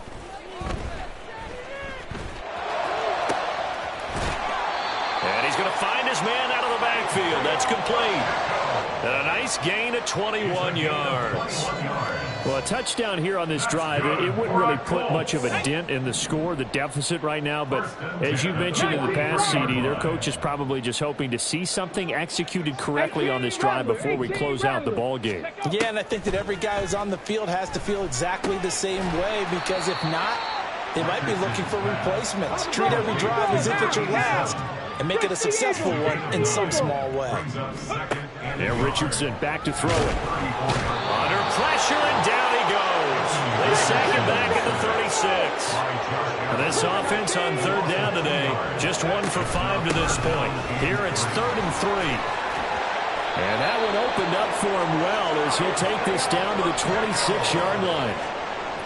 Speaker 4: And he's going to find his man out of the backfield. That's complete. And a nice gain of 21 yards. Well, a touchdown here on this drive, it wouldn't really put much of a dent in the score, the deficit right now. But as you mentioned in the past, CD, their coach is probably just hoping to see something executed correctly on this drive before we close out the ball game.
Speaker 5: Yeah, and I think that every guy who's on the field has to feel exactly the same way, because if not, they might be looking for replacements. Treat every drive as if it's your last and make it a successful one in some small way.
Speaker 4: There, Richardson back to throw it. Under pressure, and down he goes. They sack him back at the 36. And this offense on 3rd down today, just 1 for 5 to this point. Here it's 3rd and 3. And that one opened up for him well as he'll take this down to the 26-yard line.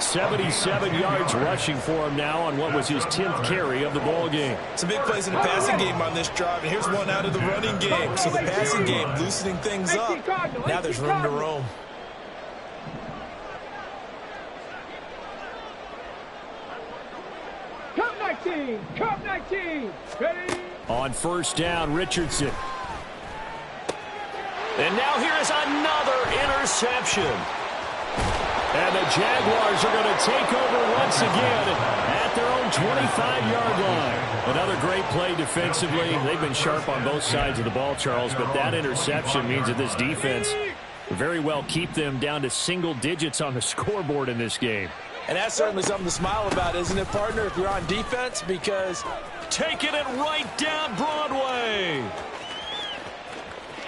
Speaker 4: 77 yards rushing for him now on what was his 10th carry of the ball game.
Speaker 5: Some big plays in the passing game on this drive, and here's one out of the running game. So the passing game loosening things up. Now there's room to roam.
Speaker 6: Cup 19, Cup 19. Ready?
Speaker 4: On 1st down, Richardson. And now here is another interception. And the Jaguars are going to take over once again at their own 25-yard line. Another great play defensively. They've been sharp on both sides of the ball, Charles, but that interception means that this defense very well keep them down to single digits on the scoreboard in this game.
Speaker 5: And that's certainly something to smile about, isn't it, partner, if you're on defense? Because
Speaker 4: taking it right down Broadway.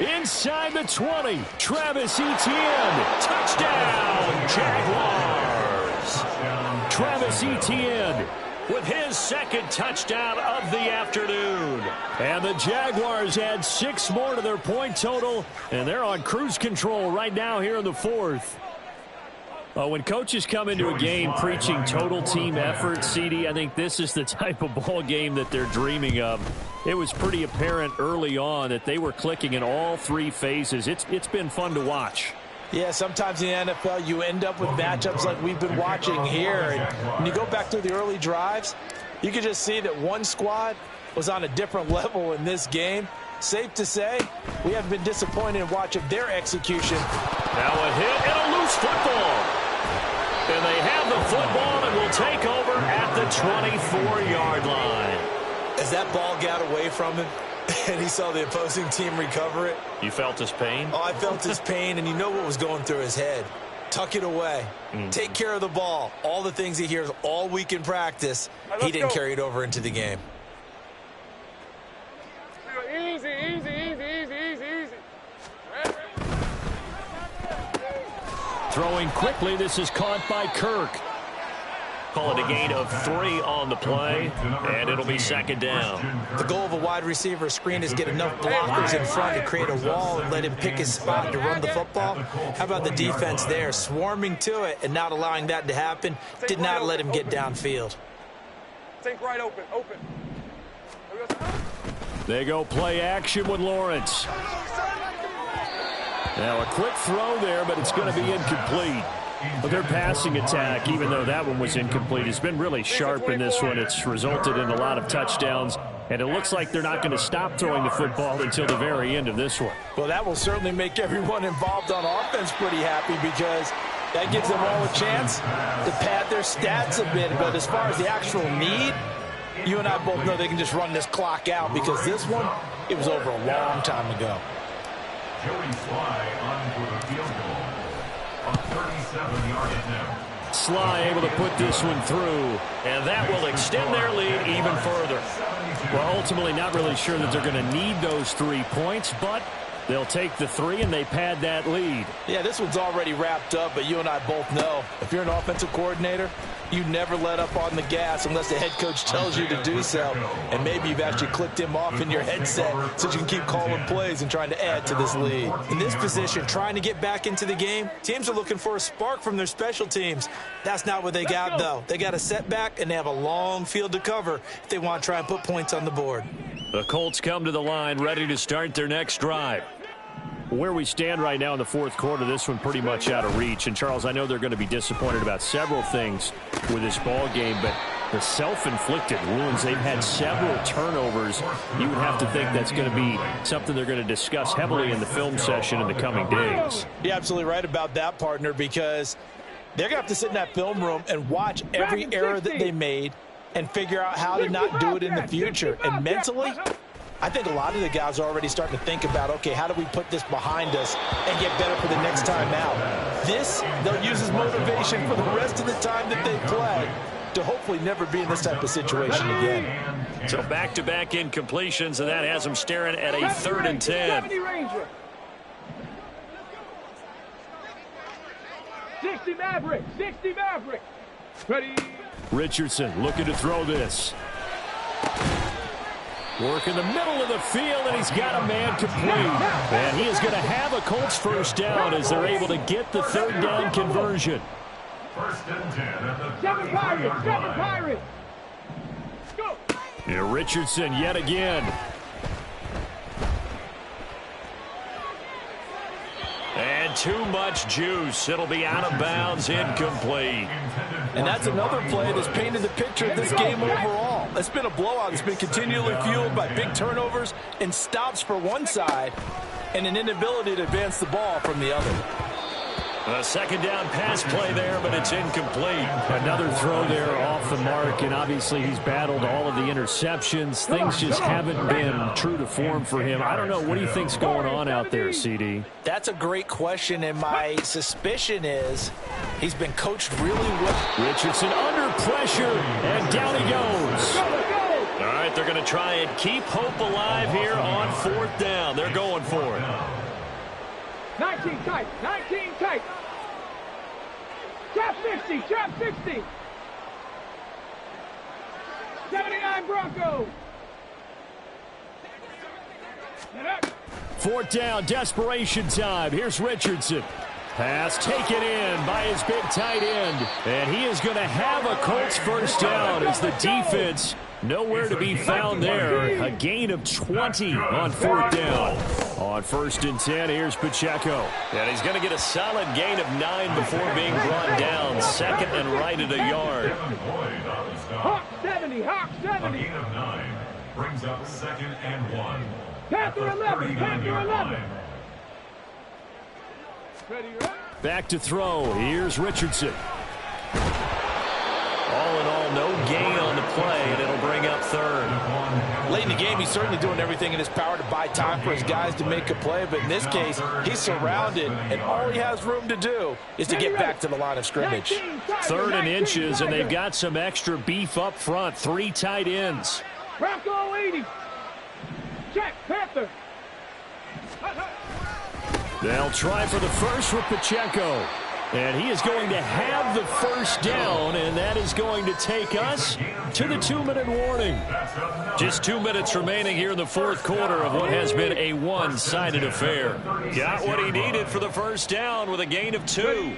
Speaker 4: Inside the 20, Travis Etienne. Touchdown, Jaguars. Travis Etienne with his second touchdown of the afternoon. And the Jaguars add 6 more to their point total, and they're on cruise control right now here in the fourth. When coaches come into a game preaching total team effort, CD, I think this is the type of ball game that they're dreaming of. It was pretty apparent early on that they were clicking in all 3 phases. It's been fun to watch.
Speaker 5: Yeah, sometimes in the NFL you end up with matchups like we've been watching here. And when you go back to the early drives, you can just see that one squad was on a different level in this game. Safe to say, we haven't been disappointed in watching their execution.
Speaker 4: Now a hit and a loose football. And they have the football and will take over at the 24-yard line.
Speaker 5: As that ball got away from him and he saw the opposing team recover it.
Speaker 4: You felt his pain?
Speaker 5: Oh, I felt his pain, and you know what was going through his head. Tuck it away. Take care of the ball. All the things he hears all week in practice, he didn't carry it over into the game.
Speaker 6: Easy, easy, easy, easy, easy, easy.
Speaker 4: Throwing quickly, this is caught by Kirk. Call it a gain of 3 on the play, and it'll be second down.
Speaker 5: The goal of a wide receiver screen is get enough blockers in front to create a wall and let him pick his spot to run the football. How about the defense there, swarming to it and not allowing that to happen? Did not let him get downfield.
Speaker 6: Think right open, open.
Speaker 4: They go play action with Lawrence. Now a quick throw there, but it's going to be incomplete. But their passing attack, even though that one was incomplete, has been really sharp in this one. It's resulted in a lot of touchdowns, and it looks like they're not going to stop throwing the football until the very end of this one.
Speaker 5: Well, that will certainly make everyone involved on offense pretty happy, because that gives them all a chance to pad their stats a bit. But as far as the actual need, you and I both know they can just run this clock out, because this one, it was over a long time ago.
Speaker 7: Joey Sly on for the field goal. On 37-yard attempt.
Speaker 4: Sly able to put this one through, and that will extend their lead even further. Well, ultimately not really sure that they're going to need those 3 points, but they'll take the 3 and they pad that lead.
Speaker 5: Yeah, this one's already wrapped up, but you and I both know if you're an offensive coordinator, you never let up on the gas unless the head coach tells you to do so. And maybe you've actually clicked him off in your headset so you can keep calling plays and trying to add to this lead. In this position, trying to get back into the game, teams are looking for a spark from their special teams. That's not what they got, though. They got a setback, and they have a long field to cover if they want to try and put points on the board.
Speaker 4: The Colts come to the line, ready to start their next drive. Where we stand right now in the fourth quarter, this one pretty much out of reach. And, Charles, I know they're going to be disappointed about several things with this ball game, but the self-inflicted wounds, they've had several turnovers. You would have to think that's going to be something they're going to discuss heavily in the film session in the coming days.
Speaker 5: You're absolutely right about that, partner, because they're going to have to sit in that film room and watch every error that they made and figure out how to not do it in the future. And mentally, I think a lot of the guys are already starting to think about, okay, how do we put this behind us and get better for the next time out? This, they'll use as motivation for the rest of the time that they play to hopefully never be in this type of situation again.
Speaker 4: So back-to-back incompletions, and that has them staring at a 3rd and 10.
Speaker 6: 60 Maverick, 60 Maverick. Ready.
Speaker 4: Richardson looking to throw this. Work in the middle of the field, and he's got a man complete. And he is going to have a Colts first down as they're able to get the 3rd down conversion.
Speaker 7: 1st and 10 at the
Speaker 6: 7 Pirates, 7 Pirates. Go.
Speaker 4: Yeah, Richardson yet again. And too much juice. It'll be out of bounds, incomplete.
Speaker 5: And that's another play that's painted the picture of this game overall. It's been a blowout. It's been continually fueled by big turnovers and stops for one side and an inability to advance the ball from the other.
Speaker 4: A second down pass play there, but it's incomplete. Another throw there off the mark, and obviously he's battled all of the interceptions. Things just haven't been true to form for him. I don't know. What do you think's going on out there, CD?
Speaker 5: That's a great question, and my suspicion is he's been coached really well.
Speaker 4: Richardson under pressure, and down he goes. All right, they're going to try and keep hope alive here on 4th down. They're going for it.
Speaker 6: 19 tight, 19 tight. Trap 60, trap 60. 79 Broncos.
Speaker 4: 4th down, desperation time. Here's Richardson. Pass taken in by his big tight end. And he is going to have a Colts first down as the defense nowhere to be found there. A gain of 20 on 4th down. On 1st and 10, here's Pacheco. And he's going to get a solid gain of 9 before being brought down. 2nd and right at a yard.
Speaker 6: Hawk 70, Hawk 70.
Speaker 7: A gain of 9 brings up 2nd and 1.
Speaker 6: Panther 11, Panther 11.
Speaker 4: Back to throw. Here's Richardson. All in all, no gain on the play, and it'll bring up 3rd.
Speaker 5: Late in the game, he's certainly doing everything in his power to buy time for his guys to make a play, but in this case, he's surrounded, and all he has room to do is to get back to the line of scrimmage.
Speaker 4: 3rd and inches, and they've got some extra beef up front. 3 tight ends.
Speaker 6: Bronco 80. Check, Panther.
Speaker 4: They'll try for the first with Pacheco. And he is going to have the first down, and that is going to take us to the 2-minute warning. Just 2 minutes remaining here in the 4th quarter of what has been a one-sided affair. Got what he needed for the first down with a gain of 2.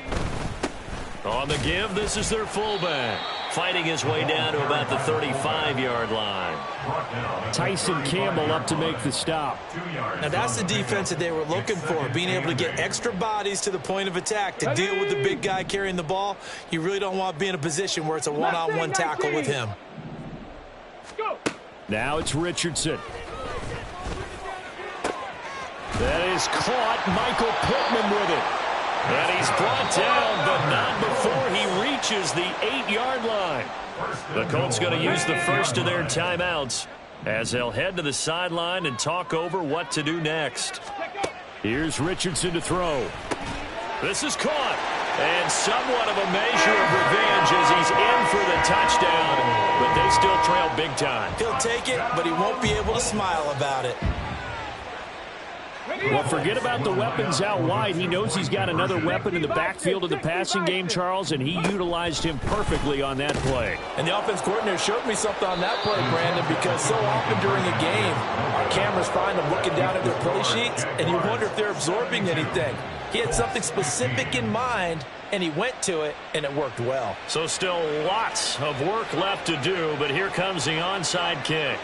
Speaker 4: On the give, this is their fullback, fighting his way down to about the 35-yard line. Tyson Campbell up to make the stop.
Speaker 5: Now that's the defense that they were looking for, being able to get extra bodies to the point of attack to deal with the big guy carrying the ball. You really don't want to be in a position where it's a one-on-one tackle with him.
Speaker 4: Now it's Richardson. That is caught. Michael Pittman with it. And he's brought down, but not before he reaches the 8-yard line. The Colts going to use the first of their timeouts as they'll head to the sideline and talk over what to do next. Here's Richardson to throw. This is caught. And somewhat of a measure of revenge as he's in for the touchdown, but they still trail big time.
Speaker 5: He'll take it, but he won't be able to smile about it.
Speaker 4: Well, forget about the weapons out wide. He knows he's got another weapon in the backfield of the passing game, Charles, and he utilized him perfectly on that play.
Speaker 5: And the offense coordinator showed me something on that play, Brandon, because so often during a game, our cameras find them looking down at their play sheets, and you wonder if they're absorbing anything. He had something specific in mind, and he went to it, and it worked well.
Speaker 4: So still lots of work left to do, but here comes the onside kick.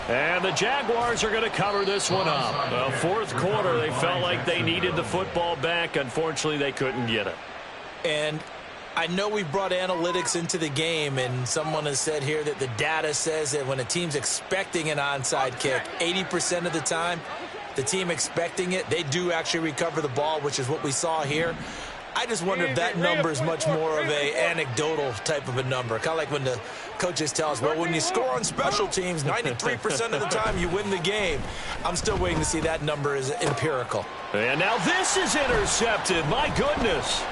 Speaker 4: And the Jaguars are going to cover this one up. Well, 4th quarter, they felt like they needed the football back. Unfortunately, they couldn't get it.
Speaker 5: And I know we brought analytics into the game, and someone has said here that the data says that when a team's expecting an onside kick, 80% of the time, the team expecting it, they do actually recover the ball, which is what we saw here. I just wonder if that number is much more of a anecdotal type of a number. Kind of like when the coaches tell us, well, when you score on special teams, 93% of the time you win the game. I'm still waiting to see that number is empirical.
Speaker 4: And now this is intercepted. My goodness.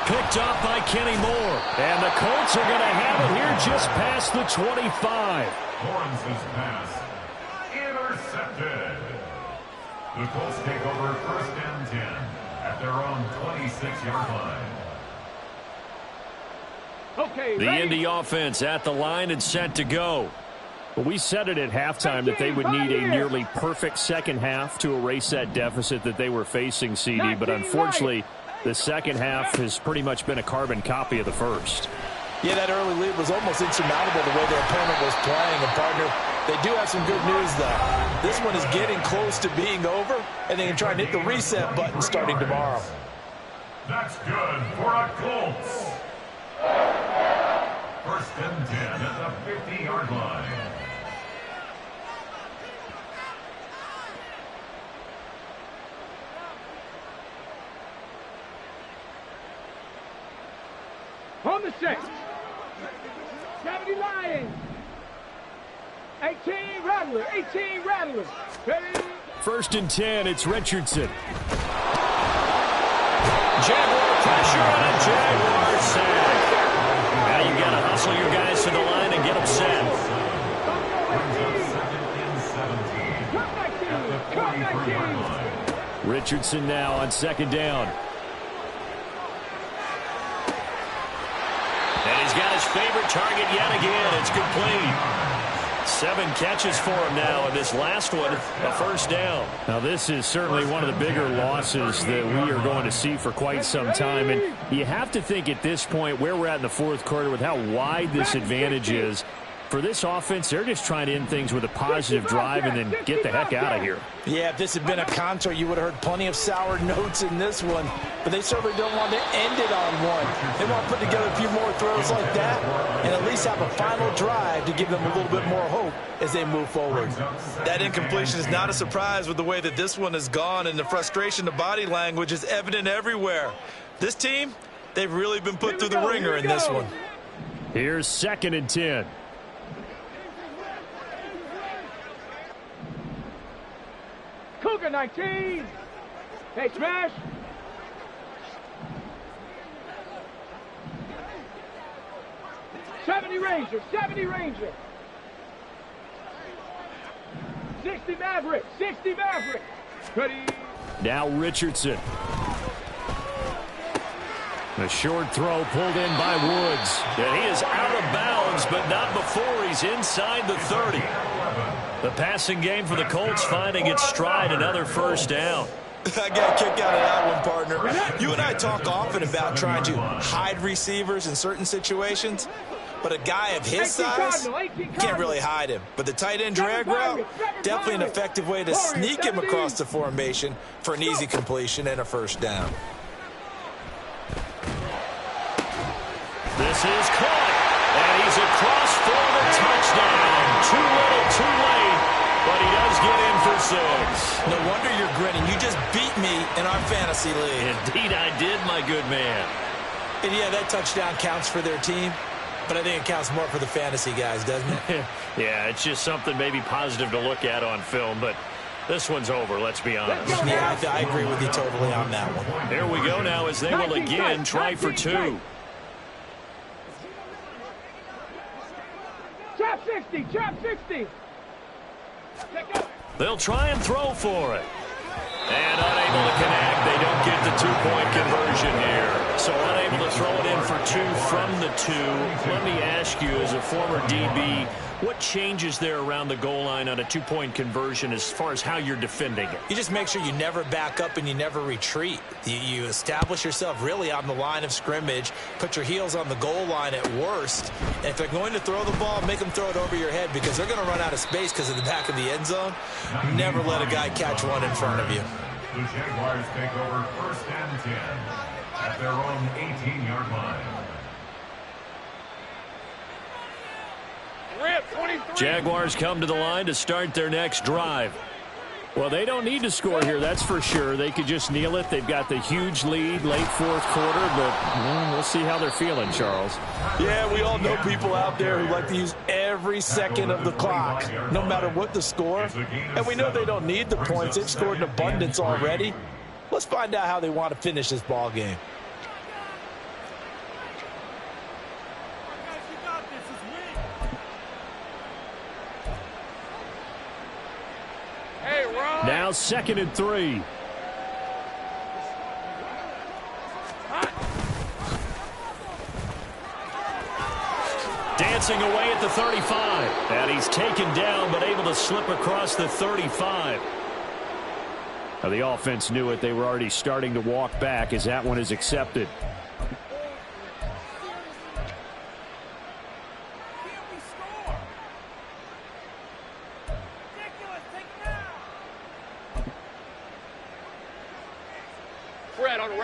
Speaker 4: Picked up by Kenny Moore. And the Colts are going to have it here just past the 25.
Speaker 7: Lawrence's pass intercepted. The Colts take over 1st and 10 at their own 26-yard line.
Speaker 6: Okay,
Speaker 4: the Indy offense at the line and set to go. Well, we said it at halftime that they would need a nearly perfect second half to erase that deficit that they were facing, CD. But unfortunately, the second half has pretty much been a carbon copy of the first.
Speaker 5: Yeah, that early lead was almost insurmountable the way their opponent was playing. And, partner, they do have some good news, though. This one is getting close to being over, and they can try and hit the reset button starting tomorrow.
Speaker 7: That's good for a Colts. 1st and 10 at the 50-yard line.
Speaker 6: On the 6. 70 Lions. 18 Rattlers. 18 Rattlers. Ready?
Speaker 4: 1st and 10, it's Richardson.
Speaker 5: Jaguar pressure on a Jaguar sack. Now you got to hustle your guys to the line and get them set.
Speaker 4: Richardson now on 2nd down. And he's got his favorite target yet again. It's complete. 7 catches for him now, and this last one, a 1st down. Now, this is certainly one of the bigger losses that we are going to see for quite some time. And you have to think at this point where we're at in the 4th quarter with how wide this advantage is. For this offense, they're just trying to end things with a positive drive and then get the heck out of here.
Speaker 5: Yeah, if this had been a concert, you would have heard plenty of sour notes in this one. But they certainly don't want to end it on one. They want to put together a few more throws like that and at least have a final drive to give them a little bit more hope as they move forward. That incompletion is not a surprise with the way that this one has gone, and the frustration, the body language is evident everywhere. This team, they've really been put through the ringer in this one.
Speaker 4: Here's 2nd and 10.
Speaker 6: Cougar 19. Hey, smash. '70 Ranger. 70 Ranger. 60 Maverick. 60 Maverick. Ready.
Speaker 4: Now Richardson. A short throw pulled in by Woods. And he is out of bounds, but not before he's inside the 30. The passing game for the Colts finding its stride, another 1st down.
Speaker 5: I got a kick out of that one, partner. You and I talk often about trying to hide receivers in certain situations, but a guy of his size can't really hide him. But the tight end drag route, definitely an effective way to sneak him across the formation for an easy completion and a 1st down.
Speaker 4: This is caught, and he's across for the touchdown. Too little, too late, but he does get in for 6.
Speaker 5: No wonder you're grinning. You just beat me in our fantasy league.
Speaker 4: Indeed I did, my good man.
Speaker 5: And yeah, that touchdown counts for their team, but I think it counts more for the fantasy guys, doesn't it?
Speaker 4: Yeah, it's just something maybe positive to look at on film, but this one's over, let's be honest.
Speaker 5: Yeah, I agree with you totally on that one.
Speaker 4: There we go now as they will again try for 2.
Speaker 6: Chop 60. Chop 60.
Speaker 4: They'll try and throw for it. And unable to connect. They don't get the 2-point conversion here. So unable to throw it in for 2 from the 2. Let me ask you, as a former DB, what changes there around the goal line on a 2-point conversion as far as how you're defending it?
Speaker 5: You just make sure you never back up and you never retreat. You establish yourself really on the line of scrimmage, put your heels on the goal line at worst, and if they're going to throw the ball, make them throw it over your head because they're going to run out of space because of the back of the end zone. Never let a guy catch one in front of you.
Speaker 7: The Jaguars take over 1st and 10 at their own 18-yard line.
Speaker 4: Jaguars come to the line to start their next drive. Well, they don't need to score here, that's for sure. They could just kneel it. They've got the huge lead, late 4th quarter, but we'll see how they're feeling, Charles.
Speaker 5: Yeah, we all know people out there who like to use every second of the clock, no matter what the score. And we know they don't need the points. They've scored in abundance already. Let's find out how they want to finish this ball game.
Speaker 4: Now 2nd and 3. Dancing away at the 35. And he's taken down, but able to slip across the 35. Now the offense knew it. They were already starting to walk back as that one is accepted.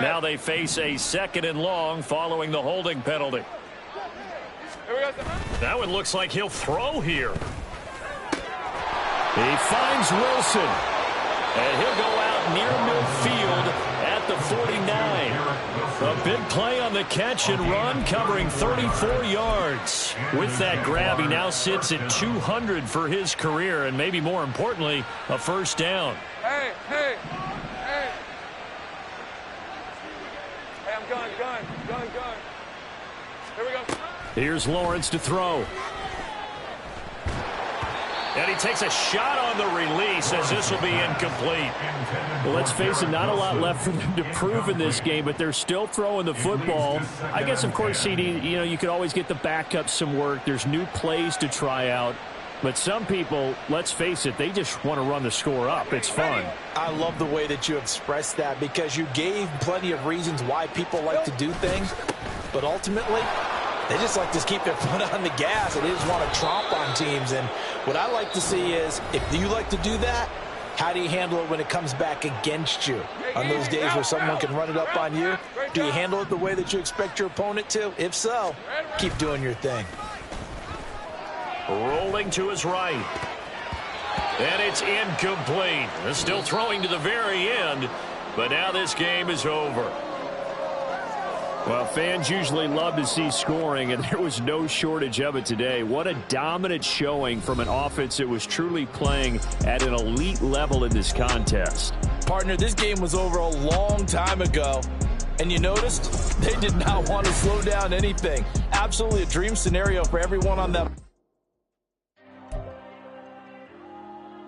Speaker 4: Now they face a 2nd and long following the holding penalty. That one looks like he'll throw here. He finds Wilson. And he'll go out near midfield at at the 49. A big play on the catch and run, covering 34 yards. With that grab, he now sits at 200 for his career, and maybe more importantly, a first down.
Speaker 6: Hey, I'm going. Here we go.
Speaker 4: Here's Lawrence to throw. And he takes a shot on the release as this will be incomplete. Well, let's face it, not a lot left for them to prove in this game, but they're still throwing the football. I guess, of course, CD, you could always get the backup some work. There's new plays to try out. But some people, let's face it, they just want to run the score up. It's fun.
Speaker 5: I love the way that you expressed that because you gave plenty of reasons why people like to do things. But ultimately, they just like to keep their foot on the gas, and they just want to tromp on teams. And what I like to see is, if you like to do that, how do you handle it when it comes back against you? On those days where someone can run it up on you, do you handle it the way that you expect your opponent to? If so, keep doing your thing.
Speaker 4: Rolling to his right. And it's incomplete. They're still throwing to the very end, but now this game is over. Well, fans usually love to see scoring, and there was no shortage of it today. What a dominant showing from an offense that was truly playing at an elite level in this contest.
Speaker 5: Partner, this game was over a long time ago, and you noticed they did not want to slow down anything. Absolutely a dream scenario for everyone on that